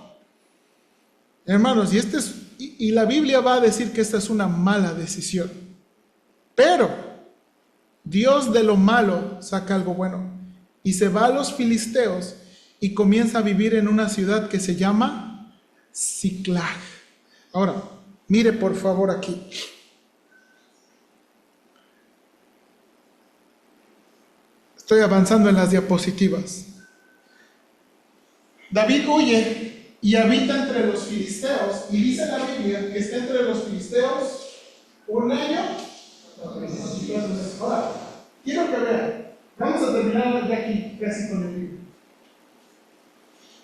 A: Hermanos, y la Biblia va a decir que esta es una mala decisión. Pero Dios de lo malo saca algo bueno. Y se va a los filisteos y comienza a vivir en una ciudad que se llama Siclag. Ahora, mire por favor aquí. Estoy avanzando en las diapositivas. David huye y habita entre los filisteos. Y dice la Biblia que está entre los filisteos un año. Ahora, quiero que vean. Vamos a terminar ya aquí, casi con el libro.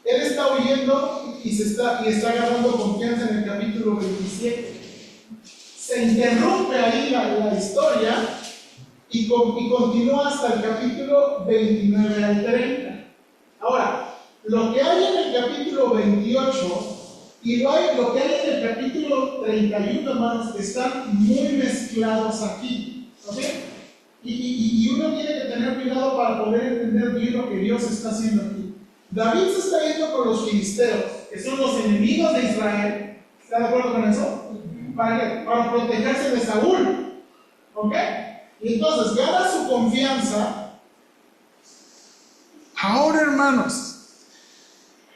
A: Él está huyendo y está agarrando confianza en el capítulo 27. Se interrumpe ahí la historia y continúa hasta el capítulo 29 al 30. Ahora, lo que hay en el capítulo 28 y lo que hay en el capítulo 31, hermanos, están muy mezclados aquí. ¿Ok? Y uno tiene que tener cuidado para poder entender bien lo que Dios está haciendo aquí. David se está yendo con los filisteos, que son los enemigos de Israel. ¿Está de acuerdo con eso? Para protegerse de Saúl. ¿Ok? Y entonces gana su confianza. Ahora, hermanos,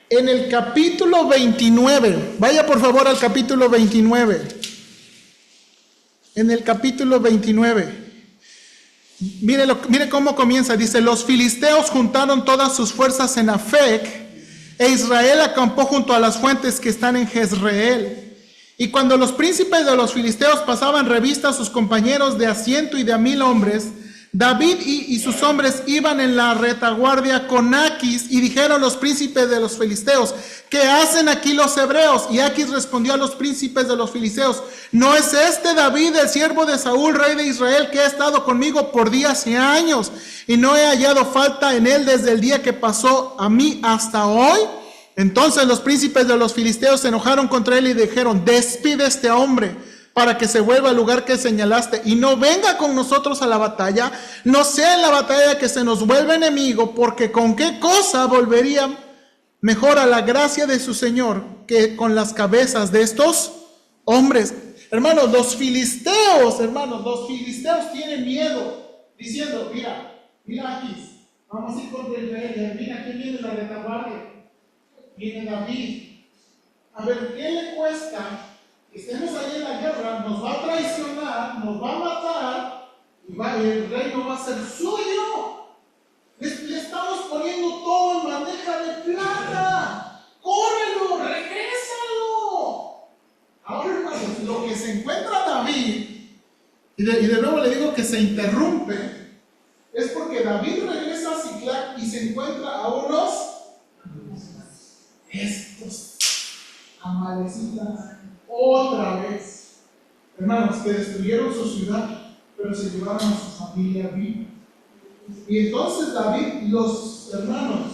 A: en el capítulo 29, vaya por favor al capítulo 29. En el capítulo 29. Mire cómo comienza. Dice: los filisteos juntaron todas sus fuerzas en Afec, e Israel acampó junto a las fuentes que están en Jezreel. Y cuando los príncipes de los filisteos pasaban revista a sus compañeros de a 100 y de a 1000 hombres, David y sus hombres iban en la retaguardia con Aquis, y dijeron los príncipes de los filisteos: ¿qué hacen aquí los hebreos? Y Aquis respondió a los príncipes de los filisteos: ¿no es este David, el siervo de Saúl, rey de Israel, que ha estado conmigo por días y años, y no he hallado falta en él desde el día que pasó a mí hasta hoy? Entonces los príncipes de los filisteos se enojaron contra él y dijeron: despide a este hombre, para que se vuelva al lugar que señalaste y no venga con nosotros a la batalla, no sea en la batalla que se nos vuelva enemigo, porque con qué cosa volvería mejor a la gracia de su Señor que con las cabezas de estos hombres. Hermanos, los filisteos tienen miedo, diciendo, mira aquí, vamos a ir contra Israel, mira, aquí viene la retaguardia, viene David. A ver, ¿qué le cuesta? Estemos ahí en la guerra, nos va a traicionar, nos va a matar y el reino va a ser suyo. Le estamos poniendo todo en bandeja de plata. ¡Córrelo! ¡Regrésalo! Ahora, hermanos, lo que se encuentra David, y de nuevo le digo que se interrumpe, es porque David regresa a Siclac y se encuentra a unos estos amalecitas otra vez, hermanos, que destruyeron su ciudad, pero se llevaron a su familia viva. Y entonces David, los hermanos,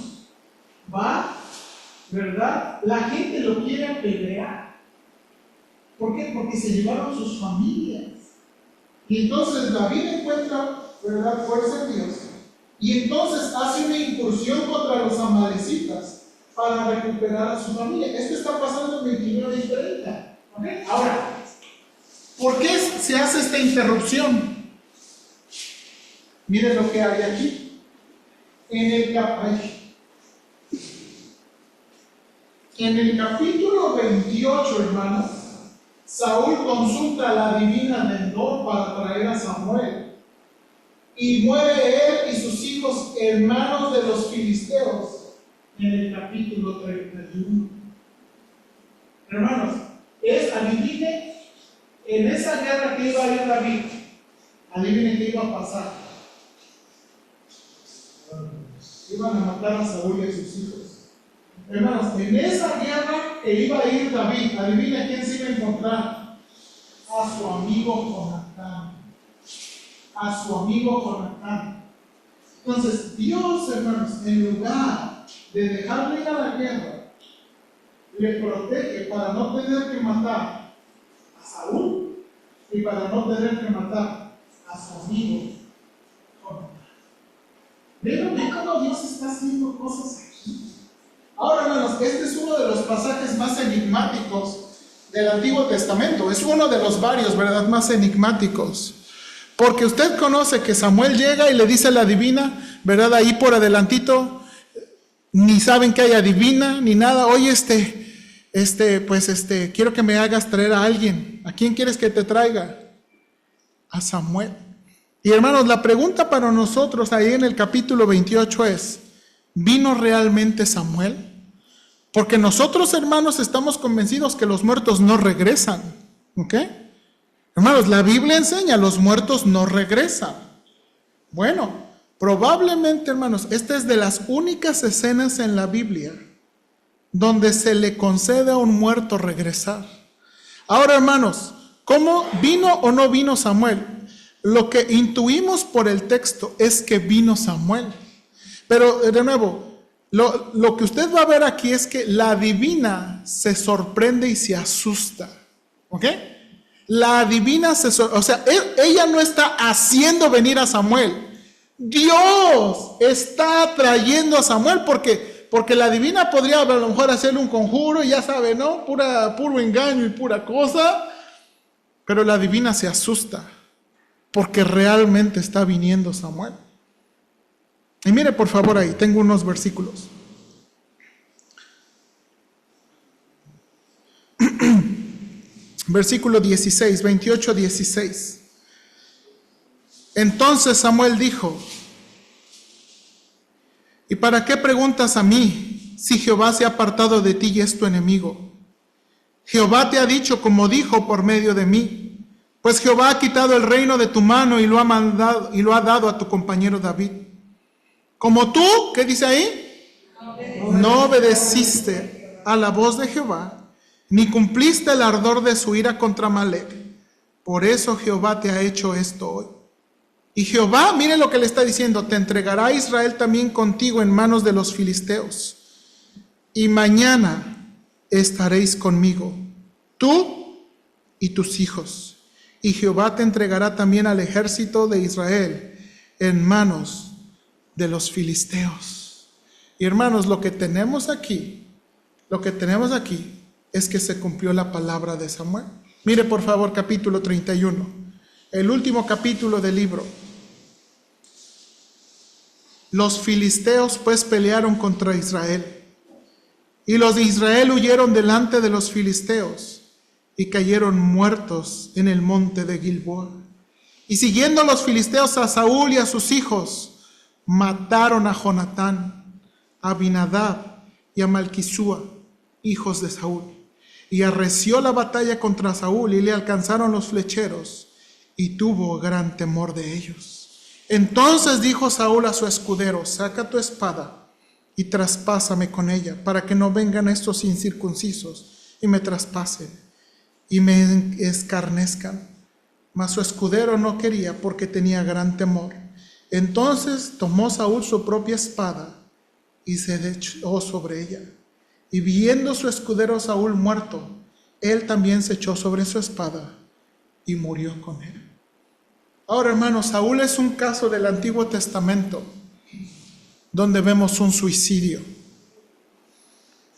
A: va, ¿verdad? La gente lo quiere apedrear. ¿Por qué? Porque se llevaron sus familias. Y entonces David encuentra, ¿verdad?, fuerza en Dios. Y entonces hace una incursión contra los amalecitas para recuperar a su familia. Esto está pasando en 29 y 30. ¿Okay? Ahora, ¿por qué se hace esta interrupción? Miren lo que hay aquí. En el capítulo 28, hermanos, Saúl consulta a la divina de Endor para traer a Samuel. Y muere él y sus hijos en manos de los filisteos. En el capítulo 31. Hermanos, adivinen, en esa guerra que iba a ir David, adivinen qué iba a pasar. Iban a matar a Saúl y a sus hijos. Hermanos, en esa guerra que iba a ir David, adivinen quién se iba a encontrar. A su amigo Jonatán. A su amigo Jonatán. Entonces, Dios, hermanos, en lugar de dejarle ir a la guerra, le protege para no tener que matar a Saúl y para no tener que matar a su amigo. Ven cómo Dios está haciendo cosas aquí. Ahora, hermanos, este es uno de los pasajes más enigmáticos del Antiguo Testamento. Es uno de los varios, ¿verdad?, más enigmáticos. Porque usted conoce que Samuel llega y le dice a la divina, ¿verdad?, ahí por adelantito, ni saben que hay adivina, ni nada. Oye, quiero que me hagas traer a alguien. ¿A quién quieres que te traiga? A Samuel. Y hermanos, la pregunta para nosotros ahí en el capítulo 28 es, ¿vino realmente Samuel? Porque nosotros, hermanos, estamos convencidos que los muertos no regresan. ¿Ok? Hermanos, la Biblia enseña, los muertos no regresan. Bueno, probablemente, hermanos, esta es de las únicas escenas en la Biblia donde se le concede a un muerto regresar. Ahora, hermanos, ¿cómo vino o no vino Samuel? Lo que intuimos por el texto es que vino Samuel. Pero, de nuevo, lo que usted va a ver aquí es que la divina se sorprende y se asusta. ¿Ok? La divina ella no está haciendo venir a Samuel. Dios está trayendo a Samuel porque la divina podría a lo mejor hacerle un conjuro y ya sabe, ¿no? Puro engaño y pura cosa. Pero la divina se asusta porque realmente está viniendo Samuel. Y mire por favor ahí, tengo unos versículos. Versículo 16, 28, 16. Entonces Samuel dijo, ¿y para qué preguntas a mí si Jehová se ha apartado de ti y es tu enemigo? Jehová te ha dicho como dijo por medio de mí, pues Jehová ha quitado el reino de tu mano y lo ha mandado y lo ha dado a tu compañero David. Como tú, ¿qué dice ahí? No obedeciste a la voz de Jehová, ni cumpliste el ardor de su ira contra Amalec. Por eso Jehová te ha hecho esto hoy. Y Jehová, mire lo que le está diciendo, te entregará a Israel también contigo en manos de los filisteos. Y mañana estaréis conmigo, tú y tus hijos. Y Jehová te entregará también al ejército de Israel en manos de los filisteos. Y hermanos, lo que tenemos aquí es que se cumplió la palabra de Samuel. Mire por favor capítulo 31, el último capítulo del libro. Los filisteos pues pelearon contra Israel, y los de Israel huyeron delante de los filisteos, y cayeron muertos en el monte de Gilboa. Y siguiendo los filisteos a Saúl y a sus hijos, mataron a Jonatán, a Abinadab y a Malquisúa, hijos de Saúl. Y arreció la batalla contra Saúl, y le alcanzaron los flecheros, y tuvo gran temor de ellos. Entonces dijo Saúl a su escudero: saca tu espada y traspásame con ella, para que no vengan estos incircuncisos y me traspasen y me escarnezcan. Mas su escudero no quería, porque tenía gran temor. Entonces tomó Saúl su propia espada y se echó sobre ella. Y viendo su escudero Saúl muerto, él también se echó sobre su espada y murió con él. Ahora, hermanos, Saúl es un caso del Antiguo Testamento donde vemos un suicidio.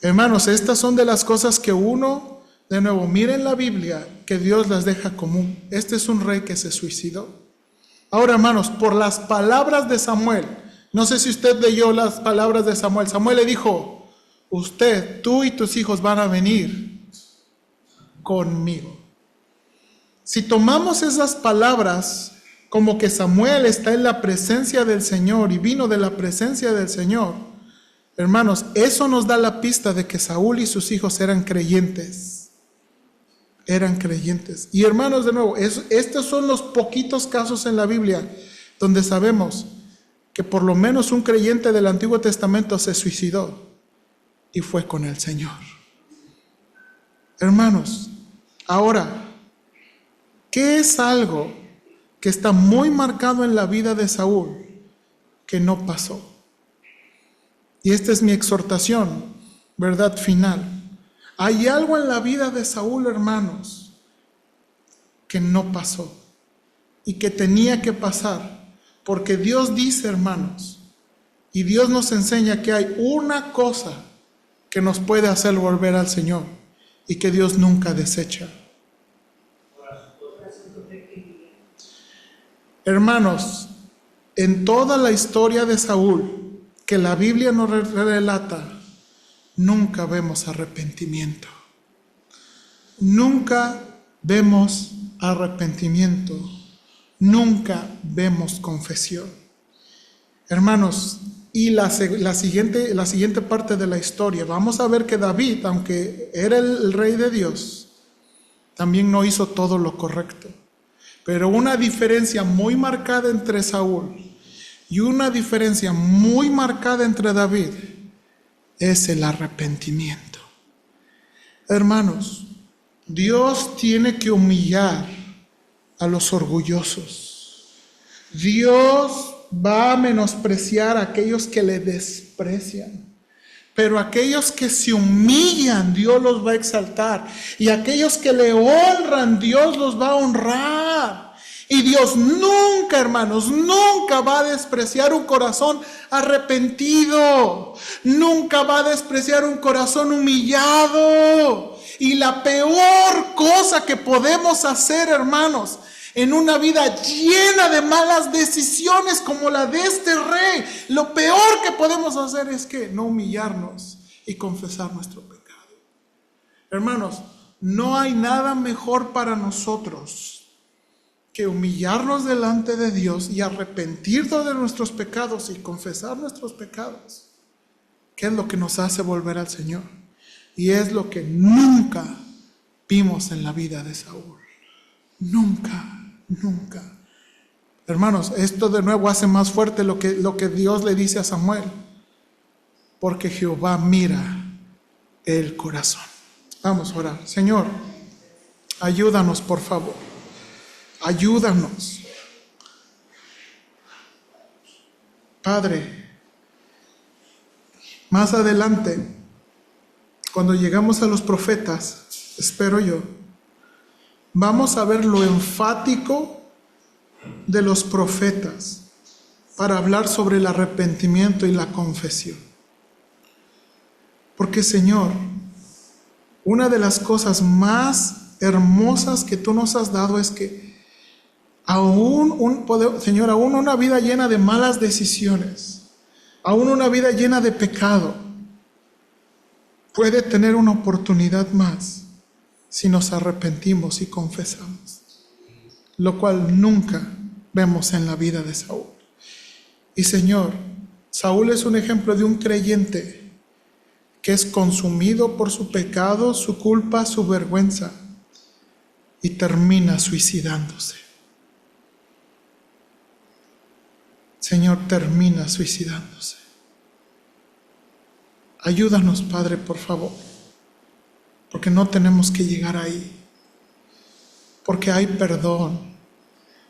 A: Hermanos, estas son de las cosas que uno, de nuevo, mira en la Biblia, que Dios las deja común. Este es un rey que se suicidó. Ahora, hermanos, por las palabras de Samuel, no sé si usted leyó las palabras de Samuel. Samuel le dijo: usted, tú y tus hijos van a venir conmigo. Si tomamos esas palabras como que Samuel está en la presencia del Señor y vino de la presencia del Señor, hermanos, eso nos da la pista de que Saúl y sus hijos eran creyentes. Eran creyentes. Y hermanos, de nuevo, estos son los poquitos casos en la Biblia donde sabemos que por lo menos un creyente del Antiguo Testamento se suicidó y fue con el Señor. Hermanos, ahora, ¿qué es algo que está muy marcado en la vida de Saúl que no pasó? Y esta es mi exhortación, verdad final. Hay algo en la vida de Saúl, hermanos, que no pasó y que tenía que pasar, porque Dios dice, hermanos, y Dios nos enseña que hay una cosa que nos puede hacer volver al Señor y que Dios nunca desecha. Hermanos, en toda la historia de Saúl que la Biblia nos relata, nunca vemos arrepentimiento. Nunca vemos arrepentimiento. Nunca vemos confesión. Hermanos, y la siguiente parte de la historia, vamos a ver que David, aunque era el rey de Dios, también no hizo todo lo correcto. Pero una diferencia muy marcada entre Saúl y una diferencia muy marcada entre David es el arrepentimiento. Hermanos, Dios tiene que humillar a los orgullosos. Dios va a menospreciar a aquellos que le desprecian. Pero aquellos que se humillan, Dios los va a exaltar. Y aquellos que le honran, Dios los va a honrar. Y Dios nunca, hermanos, nunca va a despreciar un corazón arrepentido. Nunca va a despreciar un corazón humillado. Y la peor cosa que podemos hacer, hermanos, en una vida llena de malas decisiones como la de este rey, lo peor que podemos hacer es que no humillarnos y confesar nuestro pecado. Hermanos, no hay nada mejor para nosotros que humillarnos delante de Dios y arrepentirnos de nuestros pecados y confesar nuestros pecados, que es lo que nos hace volver al Señor. Y es lo que nunca vimos en la vida de Saúl. Nunca. Hermanos, esto de nuevo hace más fuerte lo que Dios le dice a Samuel, porque Jehová mira el corazón. Vamos a orar. Señor, ayúdanos, por favor. Ayúdanos. Padre, más adelante, cuando llegamos a los profetas, espero yo, vamos a ver lo enfático de los profetas para hablar sobre el arrepentimiento y la confesión. Porque, Señor, una de las cosas más hermosas que tú nos has dado es que Señor, aún una vida llena de malas decisiones, aún una vida llena de pecado, puede tener una oportunidad más si nos arrepentimos y confesamos, lo cual nunca vemos en la vida de Saúl. Y, Señor, Saúl es un ejemplo de un creyente que es consumido por su pecado, su culpa, su vergüenza, y termina suicidándose. Señor, termina suicidándose. Ayúdanos, Padre, por favor, porque no tenemos que llegar ahí, porque hay perdón,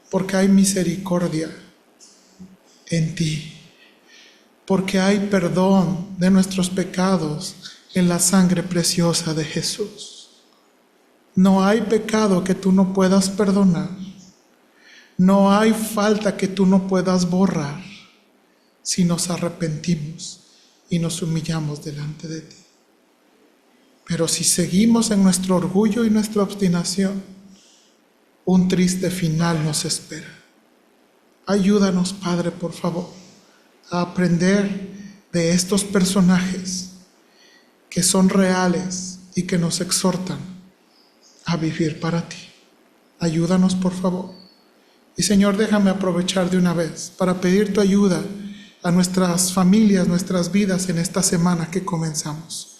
A: porque hay misericordia en ti, porque hay perdón de nuestros pecados en la sangre preciosa de Jesús. No hay pecado que tú no puedas perdonar. No hay falta que tú no puedas borrar si nos arrepentimos y nos humillamos delante de ti. Pero si seguimos en nuestro orgullo y nuestra obstinación, un triste final nos espera. Ayúdanos, Padre, por favor, a aprender de estos personajes que son reales y que nos exhortan a vivir para ti. Ayúdanos, por favor. Y, Señor, déjame aprovechar de una vez para pedir tu ayuda a nuestras familias, nuestras vidas en esta semana que comenzamos.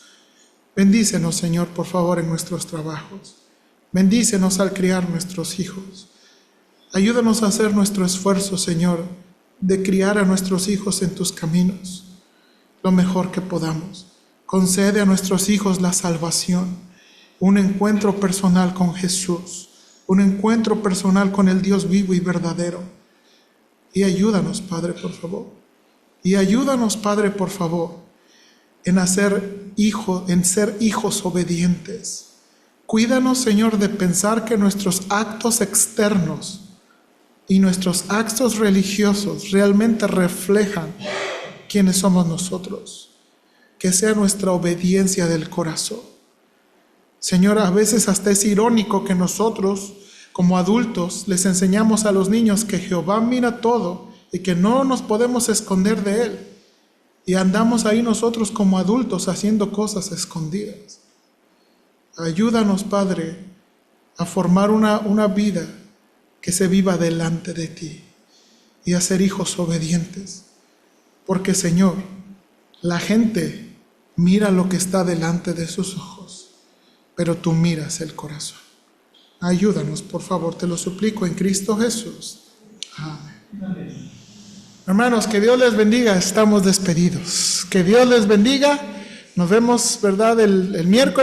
A: Bendícenos, Señor, por favor, en nuestros trabajos. Bendícenos al criar nuestros hijos. Ayúdanos a hacer nuestro esfuerzo, Señor, de criar a nuestros hijos en tus caminos, lo mejor que podamos. Concede a nuestros hijos la salvación, un encuentro personal con Jesús, un encuentro personal con el Dios vivo y verdadero. Y ayúdanos, Padre, por favor. Y ayúdanos, Padre, por favor, en ser hijos obedientes. Cuídanos, Señor, de pensar que nuestros actos externos y nuestros actos religiosos realmente reflejan quiénes somos nosotros. Que sea nuestra obediencia del corazón. Señor, a veces hasta es irónico que nosotros, como adultos, les enseñamos a los niños que Jehová mira todo y que no nos podemos esconder de Él. Y andamos ahí nosotros como adultos haciendo cosas escondidas. Ayúdanos, Padre, a formar una vida que se viva delante de ti y a ser hijos obedientes. Porque, Señor, la gente mira lo que está delante de sus ojos, pero tú miras el corazón. Ayúdanos, por favor, te lo suplico en Cristo Jesús. Amén. Hermanos, que Dios les bendiga. Estamos despedidos. Que Dios les bendiga. Nos vemos, ¿verdad?, el miércoles.